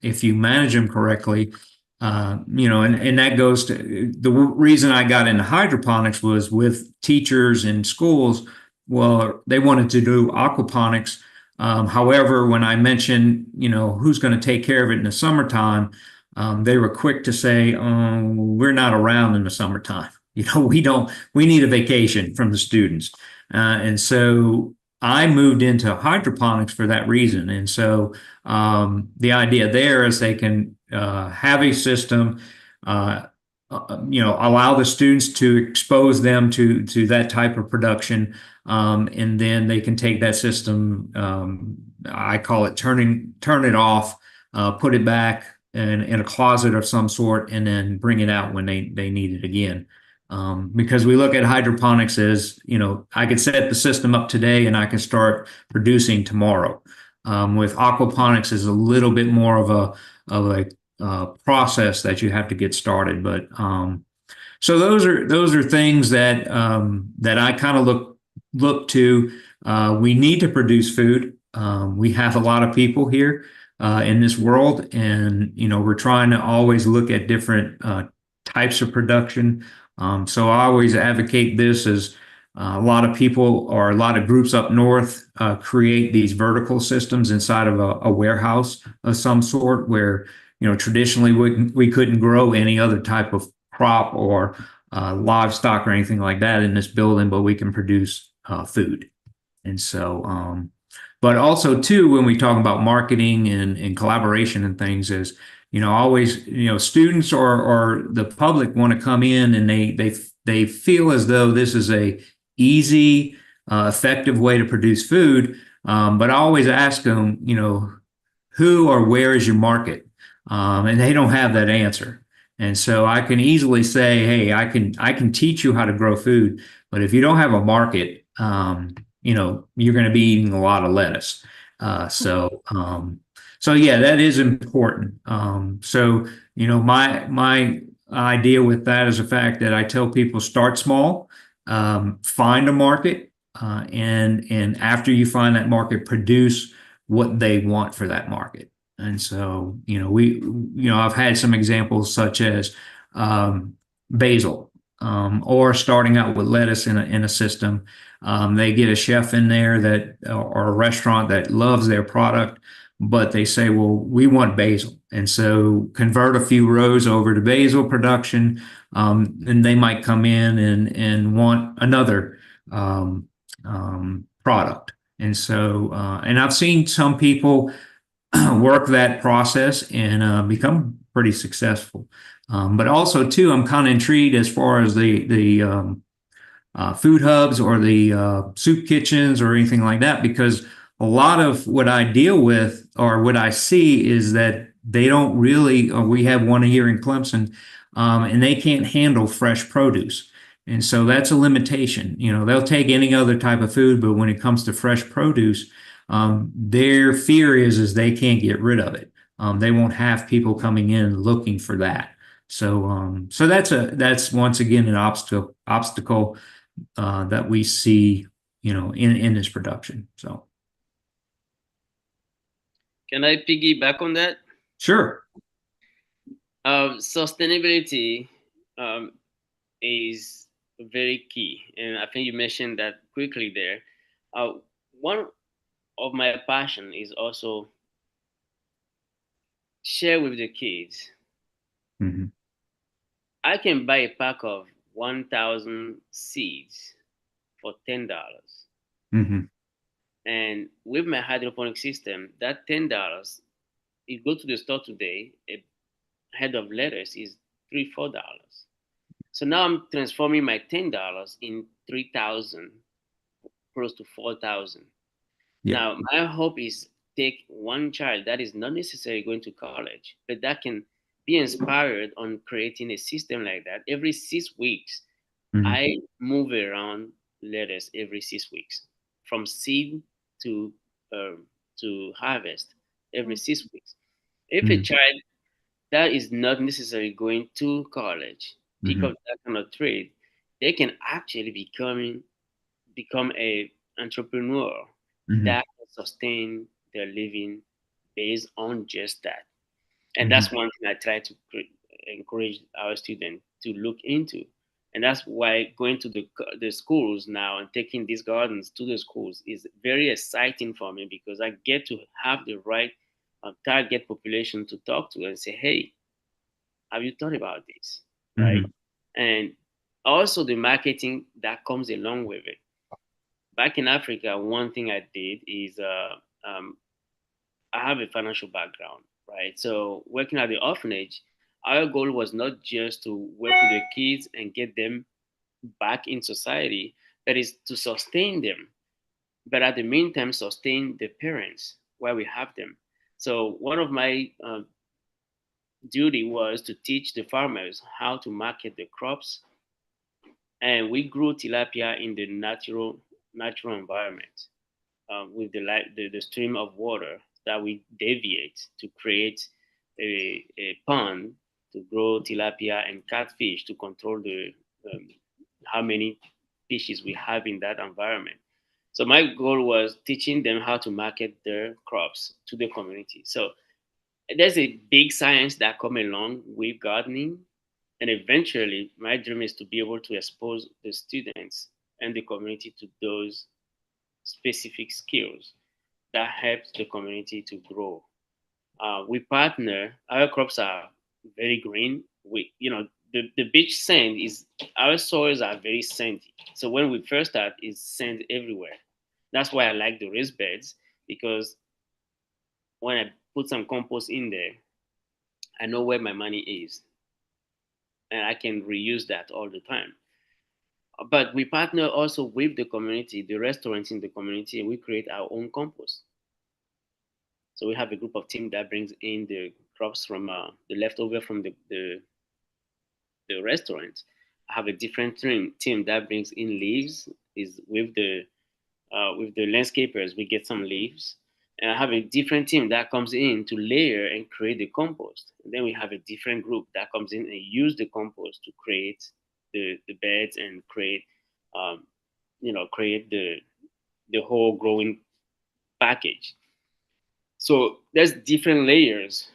if you manage them correctly, and that goes to the reason I got into hydroponics was with teachers in schools. Well, they wanted to do aquaponics. However, when I mentioned, who's going to take care of it in the summertime, they were quick to say, we're not around in the summertime. We need a vacation from the students. And so I moved into hydroponics for that reason. And so the idea there is they can have a system, allow the students to expose them to that type of production. And then they can take that system, I call it turn it off, put it back in a closet of some sort, and then bring it out when they need it again. Because we look at hydroponics as, I could set the system up today and I can start producing tomorrow. With aquaponics is a little bit more of a process that you have to get started. But so those are things that that I kind of look to. We need to produce food. We have a lot of people here in this world, and we're trying to always look at different types of production. So I always advocate this as a lot of people or a lot of groups up north create these vertical systems inside of a warehouse of some sort where, traditionally we couldn't grow any other type of crop or livestock or anything like that in this building, but we can produce food. And so, but also too, when we talk about marketing and collaboration and things is, always, students or the public want to come in and they feel as though this is a easy, effective way to produce food. But I always ask them, who or where is your market? And they don't have that answer. And so I can easily say, hey, I can teach you how to grow food, but if you don't have a market, you're going to be eating a lot of lettuce. So yeah, that is important. So, my idea with that is the fact that I tell people start small, find a market, and after you find that market, produce what they want for that market. And so, I've had some examples such as basil, or starting out with lettuce in a system. They get a chef in there or a restaurant that loves their product, but they say, well, we want basil. And so convert a few rows over to basil production. And they might come in and want another product. And so, and I've seen some people work that process and become pretty successful. But also too, I'm kind of intrigued as far as the food hubs or the soup kitchens or anything like that, because a lot of what I deal with or what I see is that they don't really, or we have one here in Clemson, and they can't handle fresh produce. And so that's a limitation. They'll take any other type of food, but when it comes to fresh produce, their fear is they can't get rid of it. They won't have people coming in looking for that. So that's once again an obstacle that we see, in this production. So. Can I piggyback on that? Sure. Sustainability is very key, and I think you mentioned that quickly there. One of my passion is also share with the kids. Mm-hmm. I can buy a pack of 1,000 seeds for $10. Mm-hmm. And with my hydroponic system, that $10, you go to the store today, a head of lettuce is $3-4. So now I'm transforming my $10 in 3,000, close to 4,000. Yeah. Now my hope is take one child that is not necessarily going to college, but that can be inspired on creating a system like that. Every 6 weeks, Mm-hmm. I move around lettuce every 6 weeks, from seed to harvest every 6 weeks. If a child that is not necessarily going to college pick up that kind of trade, they can actually become a entrepreneur that can sustain their living based on just that. And that's one thing I try to encourage our students to look into. And that's why going to the schools now and taking these gardens to the schools is very exciting for me, because I get to have the right target population to talk to and say, hey, have you thought about this? Right? And also the marketing that comes along with it. Back in Africa, one thing I did is I have a financial background, right? So working at the orphanage, our goal was not just to work with the kids and get them back in society, but is to sustain them. But at the meantime, sustain the parents while we have them. So one of my duty was to teach the farmers how to market the crops and we grew tilapia in the natural environment, with the stream of water that we deviate to create a pond to grow tilapia and catfish to control the how many species we have in that environment. So my goal was teaching them how to market their crops to the community. So there's a big science that come along with gardening, and eventually my dream is to be able to expose the students and the community to those specific skills that helps the community to grow. We partner. Our crops are very green. The beach sand is, our soils are very sandy. So when we first start, it's sand everywhere. That's why I like the raised beds, because when I put some compost in there, I know where my money is, and I can reuse that all the time. But we partner also with the community, the restaurants in the community, and we create our own compost. So we have a group of team that brings in the crops from the leftover from the restaurant. I have a different team that brings in leaves. Is with the landscapers, we get some leaves, and I have a different team that comes in to layer and create the compost. And then we have a different group that comes in and use the compost to create the beds and create create the whole growing package. So there's different layers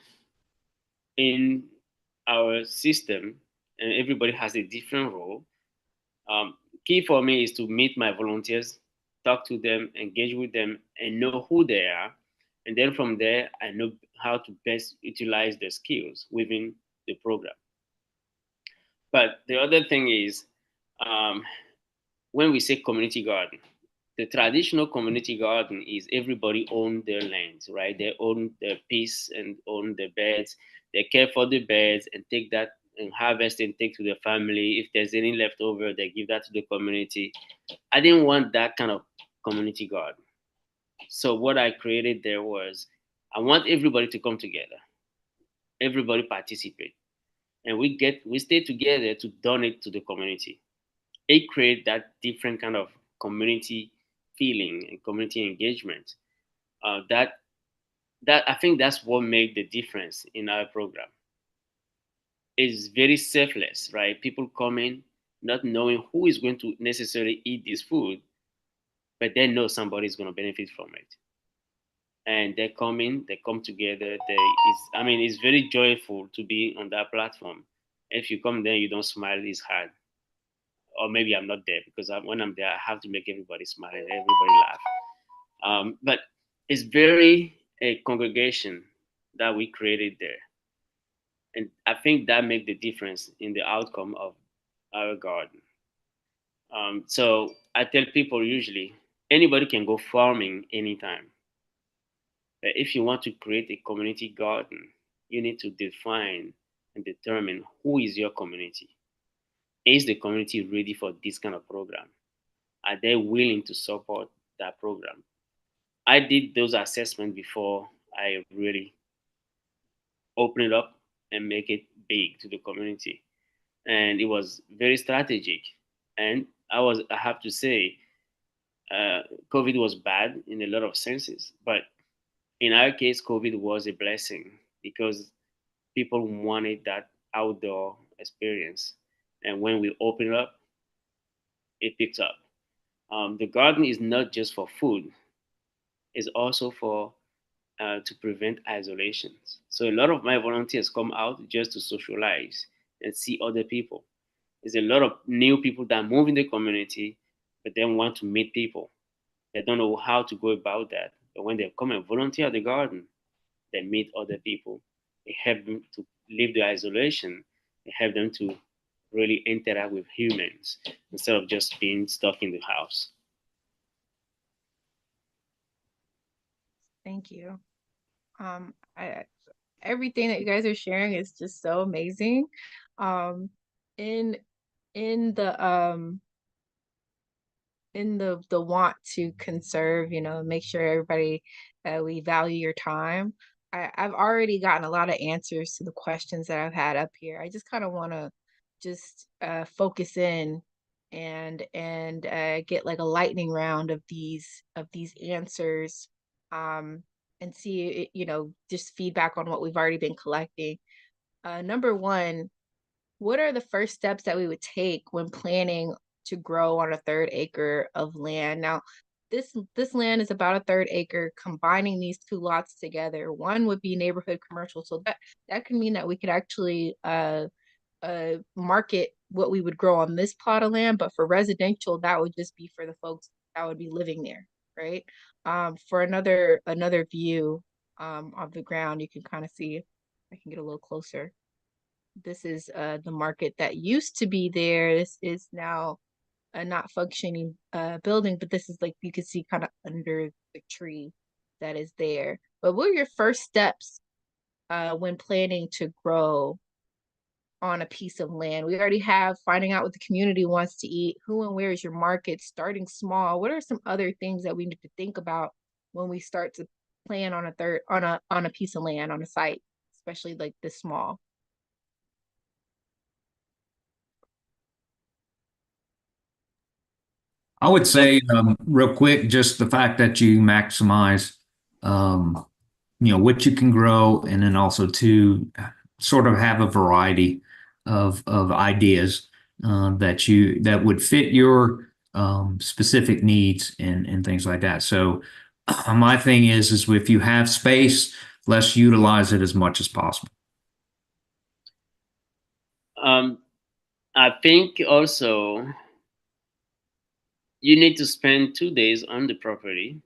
in our system, and everybody has a different role. Key for me is to meet my volunteers, talk to them, engage with them, and know who they are. And then from there, I know how to best utilize the skills within the program. But the other thing is, when we say community garden, the traditional community garden is everybody own their lands, right? They own their piece and own the beds. They care for the beds and take that and harvest and take to the family. If there's any left over, they give that to the community. I didn't want that kind of community garden. So what I created there was, I want everybody to come together. Everybody participate. And we stay together to donate to the community. It creates that different kind of community feeling and community engagement. That I think that's what made the difference in our program. It's very selfless, right? People come in not knowing who is going to necessarily eat this food, but they know somebody's going to benefit from it. And they come in, they come together. It's very joyful to be on that platform. If you come there, you don't smile, it's hard. Or maybe I'm not there, because when I'm there, I have to make everybody smile and everybody laugh. But it's very a congregation that we created there. And I think that made the difference in the outcome of our garden. So I tell people usually, anybody can go farming anytime. But if you want to create a community garden, you need to define and determine who is your community. Is the community ready for this kind of program? Are they willing to support that program? I did those assessments before I really open it up and make it big to the community. And it was very strategic. And I have to say, COVID was bad in a lot of senses, but in our case, COVID was a blessing, because people wanted that outdoor experience. And when we open it up, it picks up. The garden is not just for food, it's also for to prevent isolation. So a lot of my volunteers come out just to socialize and see other people. There's a lot of new people that move in the community, but they want to meet people. They don't know how to go about that. But when they come and volunteer at the garden, they meet other people. It helps them to leave the isolation. It helps them to really interact with humans instead of just being stuck in the house. Thank you. Everything that you guys are sharing is just so amazing. In the want to conserve, make sure everybody, we value your time. I've already gotten a lot of answers to the questions that I've had up here. I just kind of want to just focus in and get like a lightning round of these answers, and see, just feedback on what we've already been collecting. Number one, what are the first steps that we would take when planning to grow on a 1/3 acre of land? Now, this land is about a 1/3 acre. Combining these two lots together, one would be neighborhood commercial, so that could mean that we could actually market what we would grow on this plot of land, but for residential, that would just be for the folks that would be living there, right? For another view of the ground, you can kind of see, I can get a little closer. This is the market that used to be there. This is now a not functioning building, but this is like, you can see kind of under the tree that is there. But what are your first steps when planning to grow on a piece of land? We already have finding out what the community wants to eat, who and where is your market, starting small. What are some other things that we need to think about when we start to plan on a piece of land, on a site, especially like this small? I would say, real quick, just the fact that you maximize, what you can grow, and then also to sort of have a variety of ideas that would fit your specific needs and things like that. So my thing is if you have space, let's utilize it as much as possible. I think also you need to spend 2 days on the property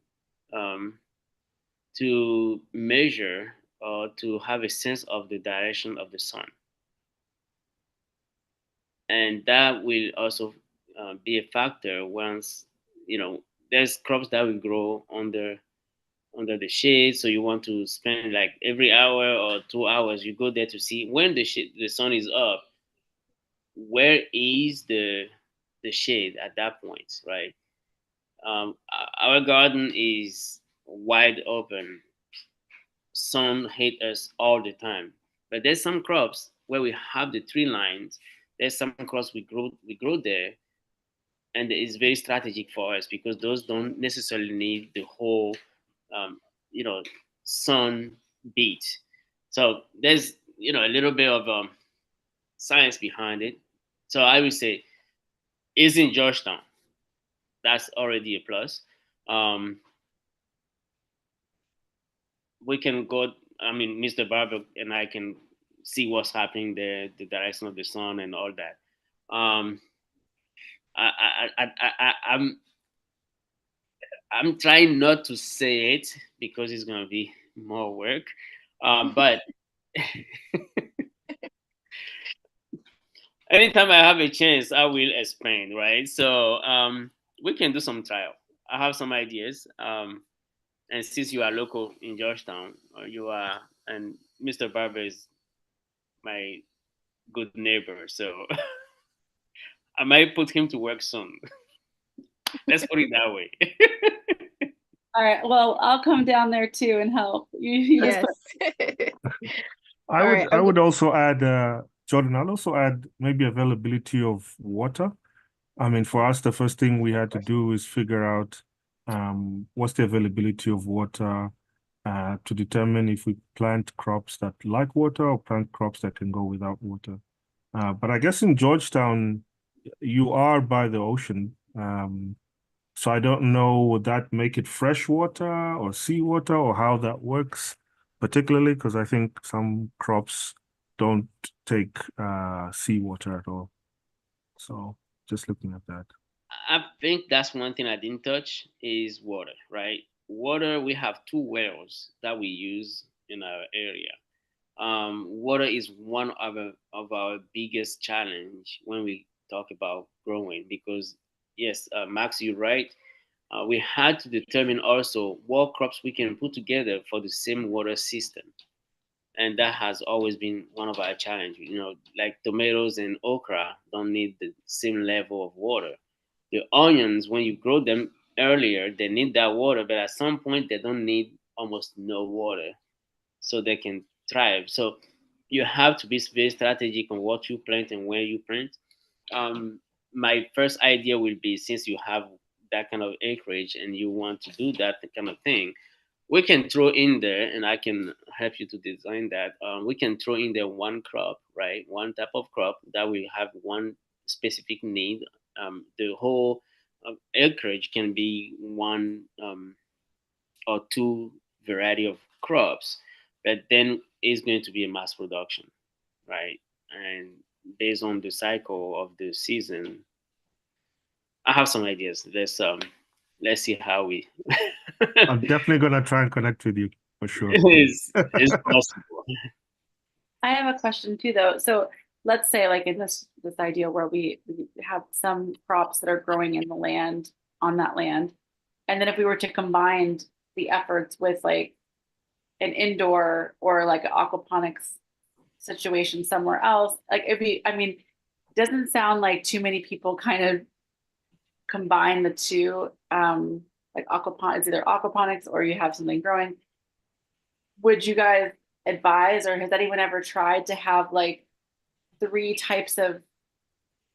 to measure or to have a sense of the direction of the sun. And that will also be a factor once, there's crops that will grow under the shade. So you want to spend like every hour or 2 hours, you go there to see when the sun is up, where is the shade at that point, right? Our garden is wide open. Sun hit us all the time. But there's some crops where we have the tree lines. There's some crops we grow there, and it's very strategic for us because those don't necessarily need the whole, sun beat. So there's a little bit of science behind it. So I would say, it's in Georgetown. That's already a plus. We can go. I mean, Mr. Barber and I can see what's happening there, the direction of the sun and all that. I'm trying not to say it because it's gonna be more work, but anytime I have a chance, I will explain, right? So we can do some trial. I have some ideas. And since you are local in Georgetown, and Mr. Barber is my good neighbor, so I might put him to work soon. Let's put it that way. All right, well, I'll come down there too and help. You just Yes. I would also add, Jordan, I'd also add maybe availability of water. I mean, for us, the first thing we had to do is figure out what's the availability of water to determine if we plant crops that like water or plant crops that can go without water. But I guess in Georgetown, you are by the ocean. So I don't know, would that make it fresh water or seawater or how that works, particularly because I think some crops don't take seawater at all. So just looking at that. I think that's one thing I didn't touch is water, right? Water, we have 2 wells that we use in our area. Water is one of our biggest challenge when we talk about growing because, yes, Max, you're right. We had to determine also what crops we can put together for the same water system. And that has always been one of our challenges. Like tomatoes and okra don't need the same level of water. The onions, when you grow them earlier, they need that water, but at some point they don't need almost no water so they can thrive. So you have to be very strategic on what you plant and where you plant. my first idea will be, since you have that kind of acreage and you want to do that kind of thing, we can throw in there, and I can help you to design that. We can throw in there one crop, right? One type of crop that will have one specific need. The whole acreage can be one or two variety of crops, but then it's going to be a mass production, right? And based on the cycle of the season, I have some ideas. Let's see how we. I'm definitely gonna try and connect with you for sure. It's possible. I have a question too, though. So let's say like in this idea where we have some crops that are growing in the land, on that land. And then if we were to combine the efforts with like an indoor or like an aquaponics situation somewhere else, like it'd be, I mean, doesn't sound like too many people kind of combine the two, like it's either aquaponics or you have something growing. Would you guys advise, or has anyone ever tried to have like 3 types of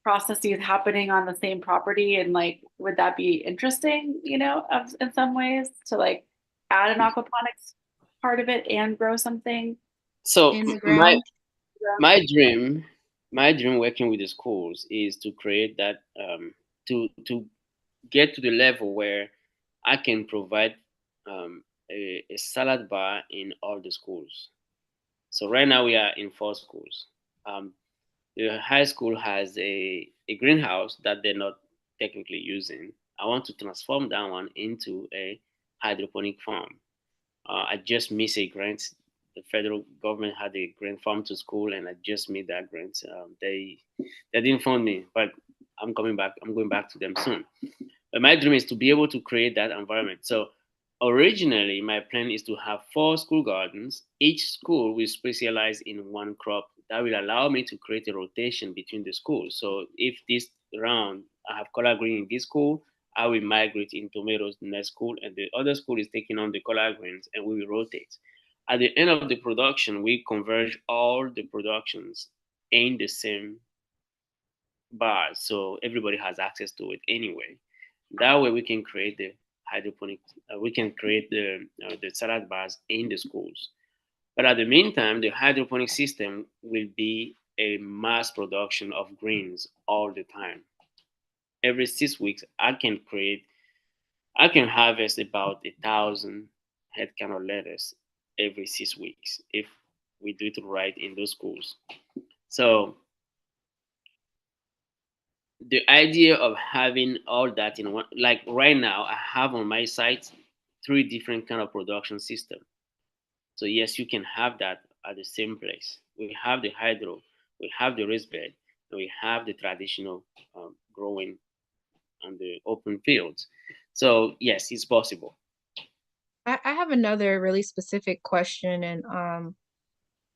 processes happening on the same property? And like, would that be interesting, you know, in some ways to like add an aquaponics part of it and grow something So in the ground? my dream working with the schools is to create that, to get to the level where I can provide a salad bar in all the schools. So right now we are in 4 schools. The high school has a greenhouse that they're not technically using. I want to transform that one into a hydroponic farm. I just missed a grant. The federal government had a grant farm to school, and I just made that grant. They didn't fund me, but I'm coming back. I'm going back to them soon. But my dream is to be able to create that environment. So originally, my plan is to have 4 school gardens. Each school will specialize in one crop. That will allow me to create a rotation between the schools. So if this round I have collard green in this school, I will migrate in tomatoes the next school, and the other school is taking on the collard greens, and we will rotate. At the end of the production, we converge all the productions in the same bars, so everybody has access to it anyway. That way, we can create the hydroponic. We can create the salad bars in the schools. But at the meantime, the hydroponic system will be a mass production of greens all the time. Every 6 weeks, I can harvest about 1,000 head count of lettuce every 6 weeks if we do it right in those schools. So the idea of having all that in one, like right now, I have on my site 3 different kind of production system. So yes, you can have that at the same place. We have the hydro, we have the raised bed, and we have the traditional growing on the open fields. So yes, it's possible. I have another really specific question, and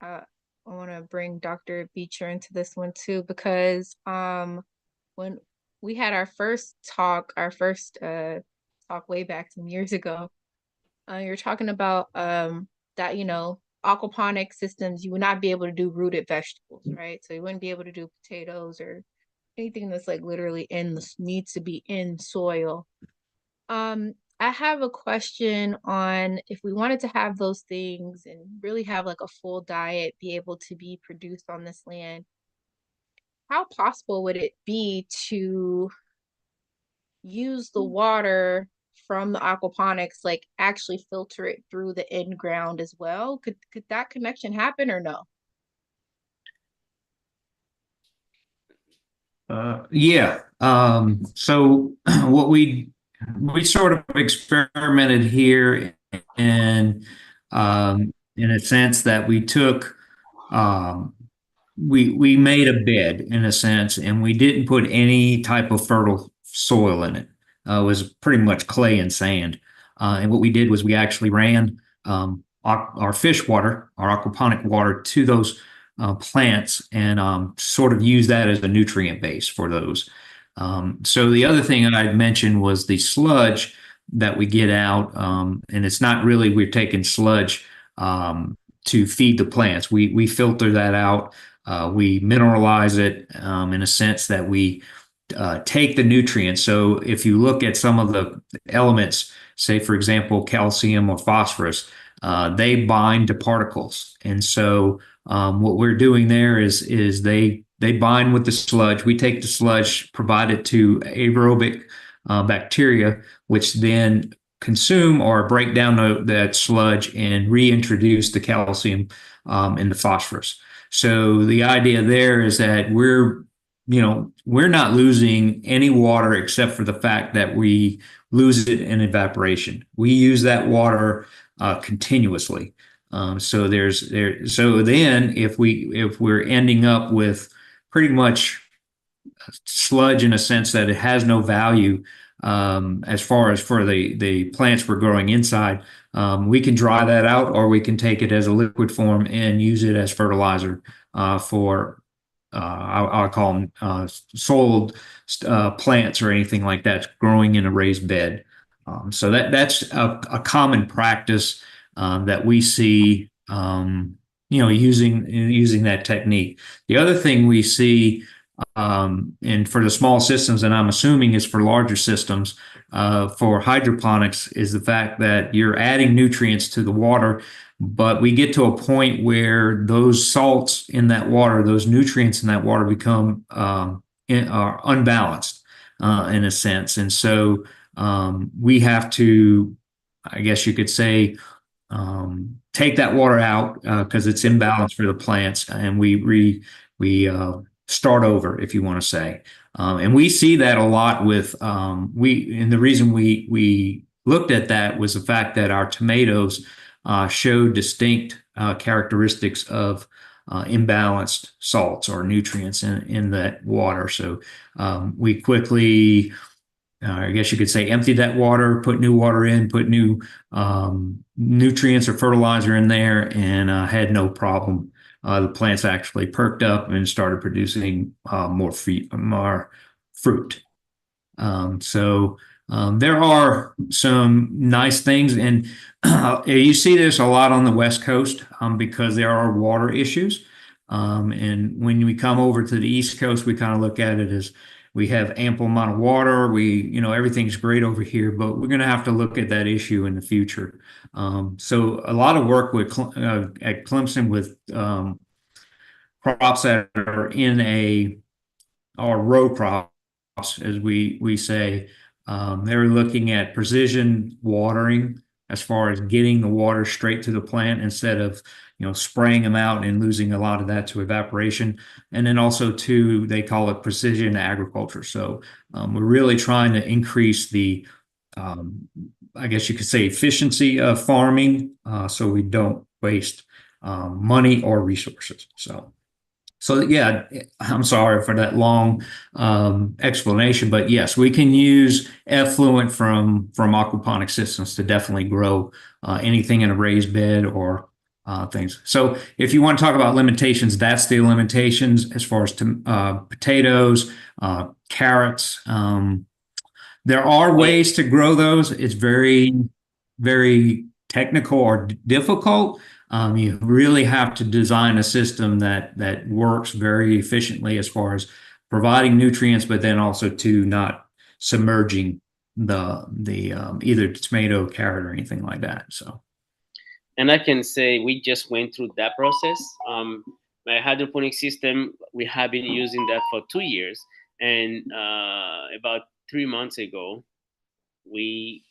I want to bring Dr. Beecher into this one too, because when we had our first talk way back some years ago, you're talking about that, you know, aquaponic systems, you would not be able to do rooted vegetables, right? So you wouldn't be able to do potatoes or anything that's like literally needs to be in soil. I have a question on if we wanted to have those things and really have like a full diet be able to be produced on this land, how possible would it be to use the water from the aquaponics, like actually filter it through the in-ground as well? Could that connection happen or no? Yeah. So what we sort of experimented here in a sense that we took we made a bed in a sense, and we didn't put any type of fertile soil in it. It was pretty much clay and sand. And what we did was we actually ran our fish water, our aquaponic water, to those plants and sort of use that as a nutrient base for those. So the other thing that I mentioned was the sludge that we get out, and it's not really we're taking sludge to feed the plants. We filter that out. We mineralize it in a sense that we take the nutrients. So if you look at some of the elements, say for example, calcium or phosphorus, they bind to particles. And so what we're doing there is they bind with the sludge. We take the sludge, provide it to aerobic bacteria, which then consume or break down that sludge and reintroduce the calcium and the phosphorus. So the idea there is that we're not losing any water except for the fact that we lose it in evaporation. We use that water continuously. So then if we're ending up with pretty much sludge in a sense that it has no value as far as for the plants we're growing inside, we can dry that out, or we can take it as a liquid form and use it as fertilizer for I'll call them soiled plants or anything like that growing in a raised bed. So that's a common practice that we see, using that technique. The other thing we see, and for the small systems, and I'm assuming is for larger systems, for hydroponics, is the fact that you're adding nutrients to the water, but we get to a point where those salts in that water, those nutrients in that water become are unbalanced in a sense. And so we have to, I guess you could say, take that water out because it's imbalanced for the plants, and we start over, if you want to say. And we see that a lot with and the reason we looked at that was the fact that our tomatoes showed distinct characteristics of imbalanced salts or nutrients in that water. So we quickly, I guess you could say, emptied that water, put new water in, put new nutrients or fertilizer in there, and had no problem. The plants actually perked up and started producing more fruit. So there are some nice things, and you see this a lot on the West Coast because there are water issues. And when we come over to the East Coast, we kind of look at it as we have ample amount of water. Everything's great over here, but we're going to have to look at that issue in the future. So a lot of work with at Clemson with crops that are in our row crops, as we say. They're looking at precision watering as far as getting the water straight to the plant instead of spraying them out and losing a lot of that to evaporation. And then also too, they call it precision agriculture. So we're really trying to increase the I guess you could say efficiency of farming so we don't waste money or resources. So yeah, I'm sorry for that long explanation, but yes, we can use effluent from aquaponic systems to definitely grow anything in a raised bed or things. So if you want to talk about limitations, that's the limitations as far as potatoes, carrots. There are ways to grow those. It's very, very technical or difficult. You really have to design a system that works very efficiently as far as providing nutrients, but then also to not submerging the either tomato, carrot, or anything like that. So, and I can say we just went through that process. My hydroponic system, we have been using that for 2 years, and about 3 months ago, we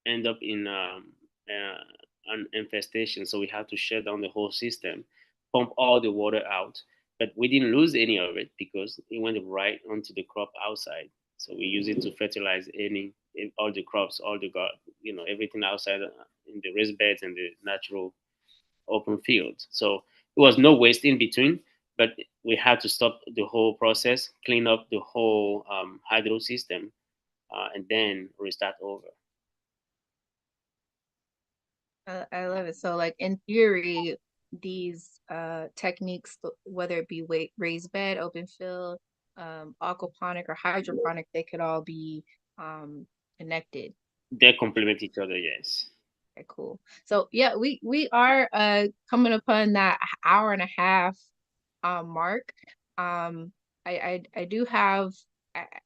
end up in an infestation, so we had to shut down the whole system, pump all the water out, but we didn't lose any of it because it went right onto the crop outside. So we use it to fertilize all the crops, everything outside in the raised beds and the natural open fields. So it was no waste in between, but we had to stop the whole process, clean up the whole hydro system, and then restart over. I love it. So like in theory, these techniques, whether it be raised bed, open field, aquaponic or hydroponic, they could all be connected. They complement each other, yes. Okay, cool. So yeah, we are coming upon that hour and a half mark. I do have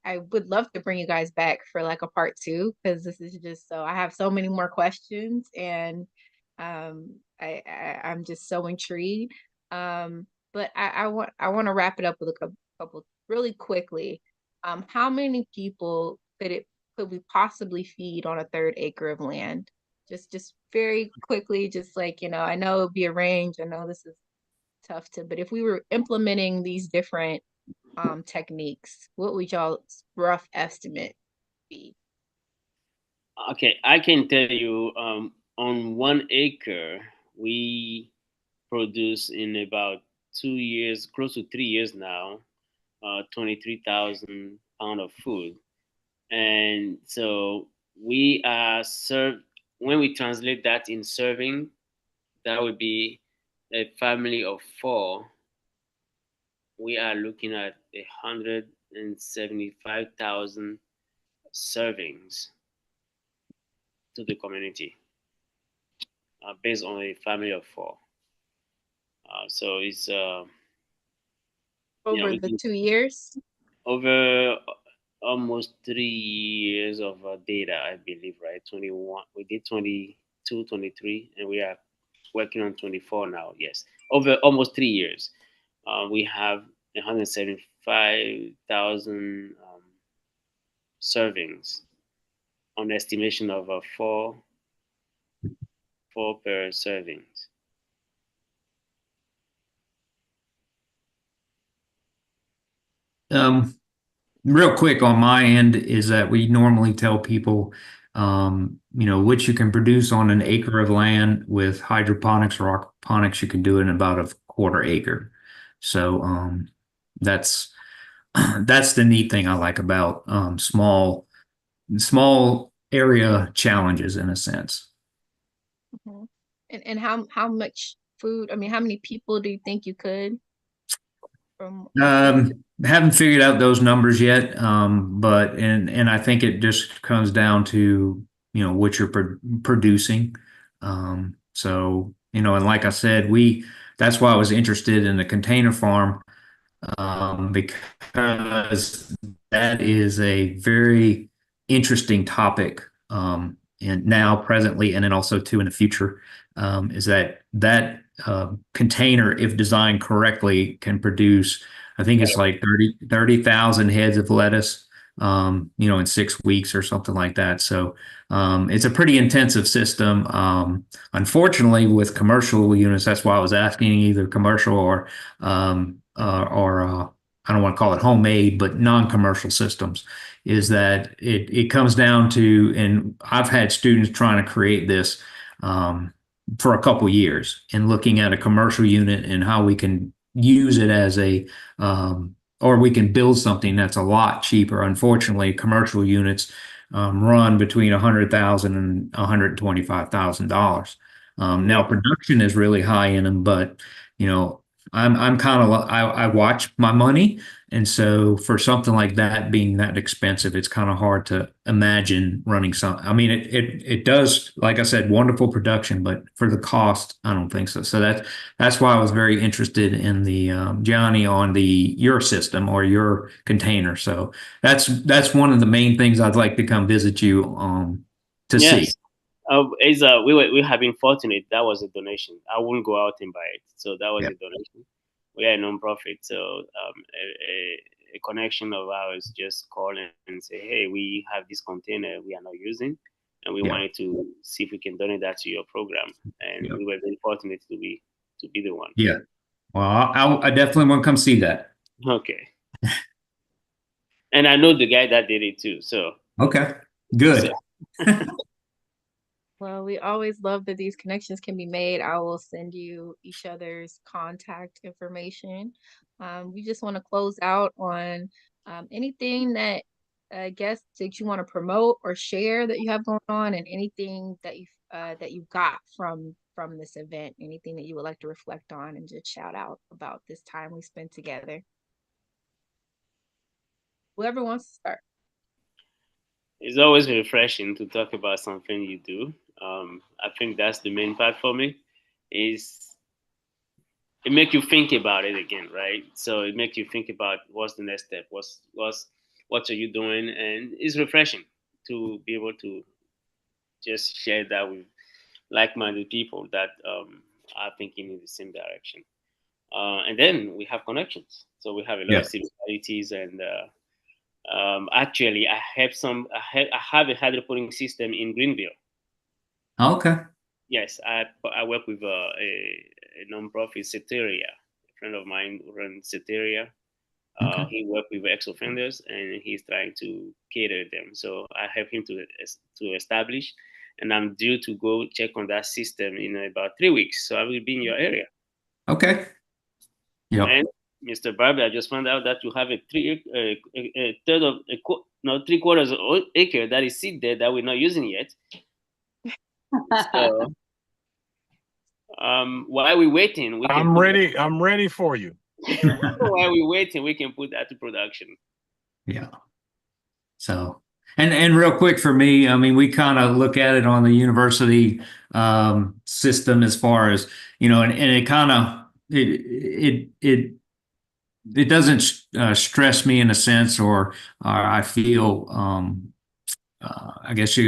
I would love to bring you guys back for like a part 2, because this is just so, I have so many more questions, and I'm just so intrigued. But I want to wrap it up with a couple really quickly. How many people could we possibly feed on a 3rd acre of land? Just very quickly, just like, I know it'd be a range. I know this is tough to, but if we were implementing these different techniques, what would y'all's rough estimate be? Okay, I can tell you on 1 acre, we produce in about 2 years, close to 3 years now, 23,000 pounds of food. And so we are served, when we translate that in serving, that would be a family of 4. We are looking at 175,000 servings to the community based on a family of 4. So it's Over the 2 years? over almost 3 years of data, I believe, right? 21, we did 22, 23, and we are working on 24 now. Yes, over almost 3 years. We have 175,000 servings on estimation of 4 per servings. Real quick on my end is that we normally tell people, what you can produce on an acre of land with hydroponics or aquaponics, you can do it in about a 1/4 acre. So that's the neat thing I like about small area challenges in a sense. Mhm. And how much food? I mean, how many people do you think you could? Haven't figured out those numbers yet, but I think it just comes down to what you're producing. So and like I said, that's why I was interested in the container farm, because that is a very interesting topic, and now presently, and then also too in the future, is that container, if designed correctly, can produce, I think it's like 30,000 heads of lettuce, in 6 weeks or something like that. So it's a pretty intensive system. Unfortunately, with commercial units, that's why I was asking, either commercial or I don't want to call it homemade, but non-commercial systems, is that it comes down to, and I've had students trying to create this for a couple years, and looking at a commercial unit and how we can use it as or we can build something that's a lot cheaper. Unfortunately, commercial units run between $100,000 and $125,000. Now production is really high in them, but I'm kind of, I watch my money, and so for something like that being that expensive, it's kind of hard to imagine running some. I mean, it does, like I said, wonderful production, but for the cost, I don't think so. So that's why I was very interested in the Gianni, on your system or your container. So that's one of the main things I'd like to come visit you to see. We have been fortunate. That was a donation. I wouldn't go out and buy it. So that was a donation. We are a nonprofit. So a connection of ours just called and say, hey, we have this container we are not using, and we wanted to see if we can donate that to your program. And we were very fortunate to be the one. Yeah. Well, I definitely want to come see that. Okay. And I know the guy that did it too. So okay, good. Well, we always love that these connections can be made. I will send you each other's contact information. We just want to close out on anything that guests that you want to promote or share that you have going on, and anything that you got from this event. Anything that you would like to reflect on and just shout out about this time we spent together. Whoever wants to start. It's always refreshing to talk about something you do. I think that's the main part for me. Is it make you think about it again, right? So it makes you think about what's the next step, what's what are you doing, and it's refreshing to be able to just share that with like-minded people that are thinking in the same direction. And then we have connections. So we have a lot of similarities, and actually, I have a hydroponic system in Greenville. Okay. Yes, I work with a nonprofit, Ceteria. A friend of mine runs Ceteria. Okay. He works with ex-offenders, and he's trying to cater them. So I help him to establish, and I'm due to go check on that system in about 3 weeks. So I will be in your area. Okay. Yep. And Mr. Barber, I just found out that you have a three-quarters acre that is seed there that we're not using yet. So while we're waiting, I'm ready for you. While we're waiting, we can put that to production. Yeah. So, and real quick for me, I mean, we kind of look at it on the university system as far as, you know, and it kind of, it doesn't stress me in a sense, or I feel, I guess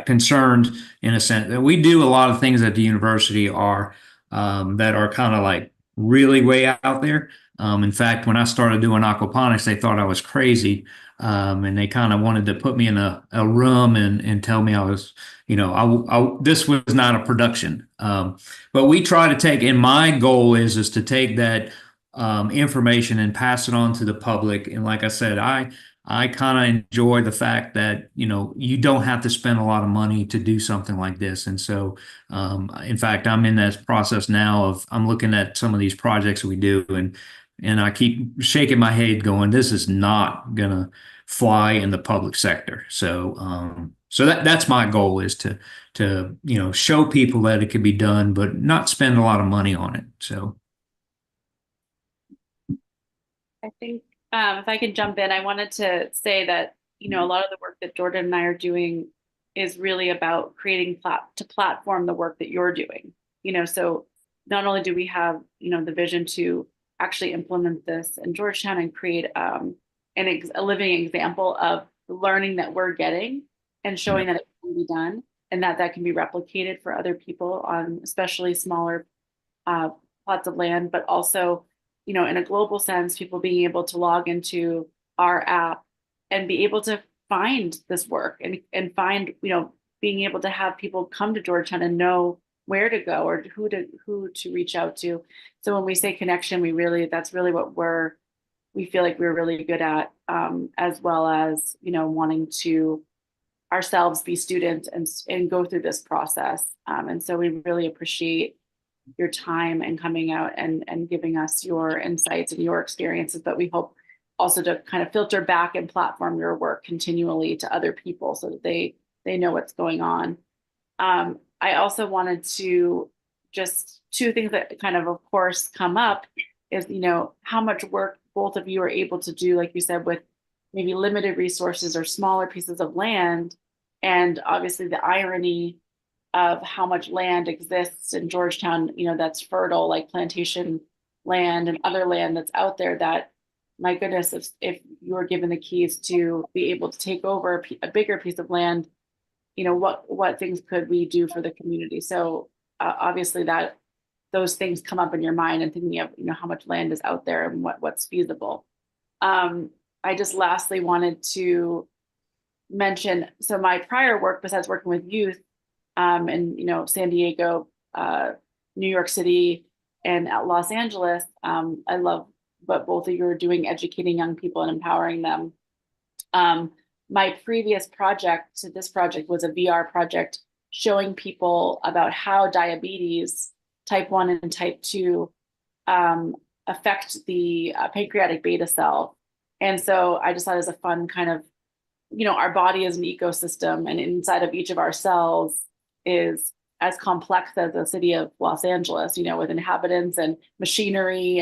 concerned in a sense that we do a lot of things at the university are that are kind of like really way out there. In fact, when I started doing aquaponics, they thought I was crazy. And they kind of wanted to put me in a room and tell me I was, you know, this was not a production. But we try to take, and my goal is to take that information and pass it on to the public. And like I said, I kind of enjoy the fact that, you know, you don't have to spend a lot of money to do something like this. And so, in fact, I'm in that process now of I'm looking at some of these projects we do, and I keep shaking my head going, this is not gonna fly in the public sector. So, so that's my goal, is to you know, show people that it can be done, but not spend a lot of money on it. So I think if I can jump in, I wanted to say that, you know, a lot of the work that Jordan and I are doing is really about creating to platform the work that you're doing. You know, so not only do we have, you know, the vision to actually implement this in Georgetown and create a living example of the learning that we're getting and showing that it can be done, and that can be replicated for other people on especially smaller plots of land, but also, you know, in a global sense, people being able to log into our app and be able to find this work and find, you know, being able to have people come to Georgetown and know where to go or who to reach out to. So when we say connection, that's really what we feel like we're really good at, as well as, you know, wanting to ourselves be students and go through this process. And so we really appreciate your time and coming out and giving us your insights and your experiences, but we hope also to kind of filter back and platform your work continually to other people so that they know what's going on. I also wanted to just two things that kind of course come up is, you know, how much work both of you are able to do, like you said, with maybe limited resources or smaller pieces of land, and obviously the irony of how much land exists in Georgetown, you know, that's fertile, like plantation land and other land that's out there that, my goodness, if you were given the keys to be able to take over a bigger piece of land, you know, what things could we do for the community? So obviously that those things come up in your mind and thinking of, you know, how much land is out there and what's feasible. I just lastly wanted to mention, so my prior work, besides working with youth, and, you know, San Diego, New York City, and Los Angeles, I love what both of you are doing, educating young people and empowering them. My previous project to this project was a VR project showing people about how diabetes, type 1 and type 2, affect the pancreatic beta cell. And so I just thought it was a fun kind of, you know, our body is an ecosystem, and inside of each of our cells is as complex as the city of Los Angeles, you know, with inhabitants and machinery.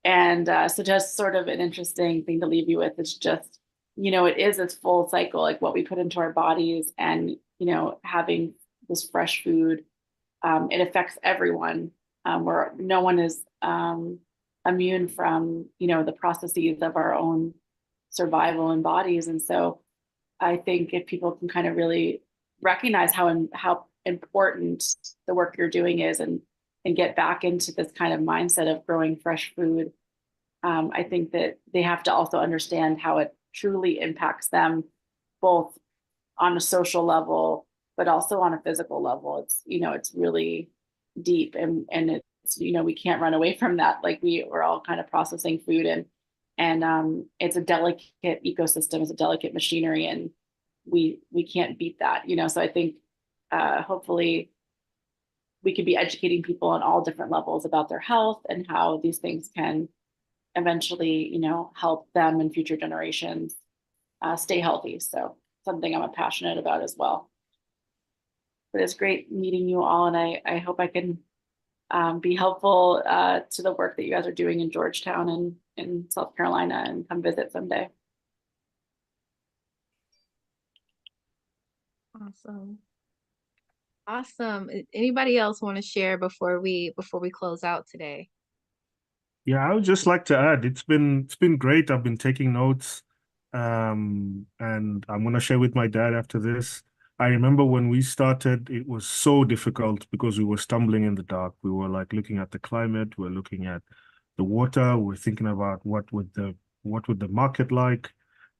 And so just sort of an interesting thing to leave you with. It's just, you know, it is this full cycle, like what we put into our bodies, and, you know, having this fresh food, it affects everyone, where no one is immune from, you know, the processes of our own survival and bodies. And so I think if people can kind of really recognize how important the work you're doing is and get back into this kind of mindset of growing fresh food, I think that they have to also understand how it truly impacts them, both on a social level, but also on a physical level. It's, you know, it's really deep, and it's, you know, we can't run away from that. Like we're all kind of processing food, and it's a delicate ecosystem, it's a delicate machinery, and we can't beat that, you know. So I think hopefully we could be educating people on all different levels about their health and how these things can eventually, you know, help them and future generations stay healthy. So something I'm passionate about as well. But it's great meeting you all, and I hope I can be helpful to the work that you guys are doing in Georgetown and in South Carolina, and come visit someday. Awesome. Awesome. Anybody else want to share before we close out today? Yeah, I would just like to add, it's been great. I've been taking notes, and I'm gonna share with my dad after this. I remember when we started, it was so difficult because we were stumbling in the dark. We were like looking at the climate, we're looking at the water, we're thinking about what would the market like.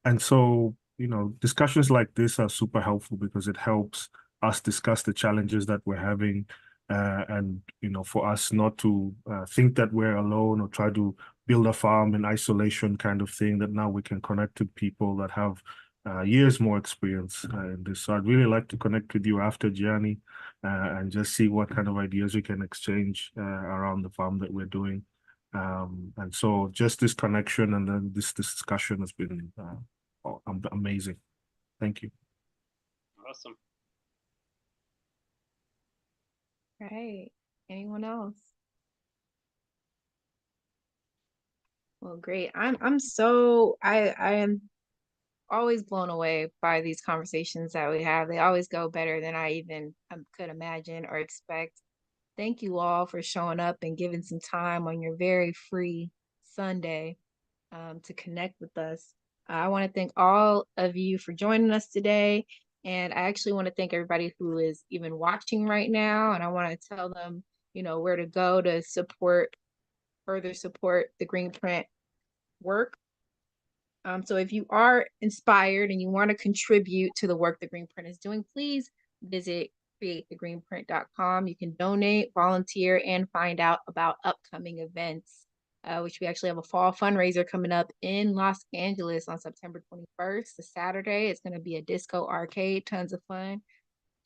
And so, you know, discussions like this are super helpful because it helps us discuss the challenges that we're having. And, you know, for us not to think that we're alone or try to build a farm in isolation kind of thing, that now we can connect to people that have years more experience in this. So I'd really like to connect with you after, Gianni, and just see what kind of ideas we can exchange around the farm that we're doing. And so just this connection and then this discussion has been amazing. Thank you. Awesome. Right. Anyone else? Well, great. I am always blown away by these conversations that we have. They always go better than I even could imagine or expect. Thank you all for showing up and giving some time on your very free Sunday to connect with us. I want to thank all of you for joining us today. And I actually want to thank everybody who is even watching right now. And I want to tell them, you know, where to go to further support the Greenprint work. So if you are inspired and you want to contribute to the work that Greenprint is doing, please visit createthegreenprint.com. You can donate, volunteer, and find out about upcoming events, which we actually have a fall fundraiser coming up in Los Angeles on September 21st, a Saturday. It's going to be a disco arcade, tons of fun.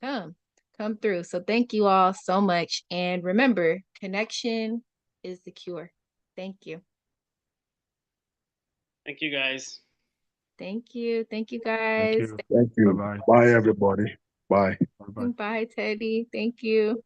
Come through. So thank you all so much. And remember, connection is the cure. Thank you. Thank you, guys. Thank you. Thank you, Thank guys. you. Thank you. Bye-bye. Bye, everybody. Bye. Bye-bye. Bye, Teddy. Thank you.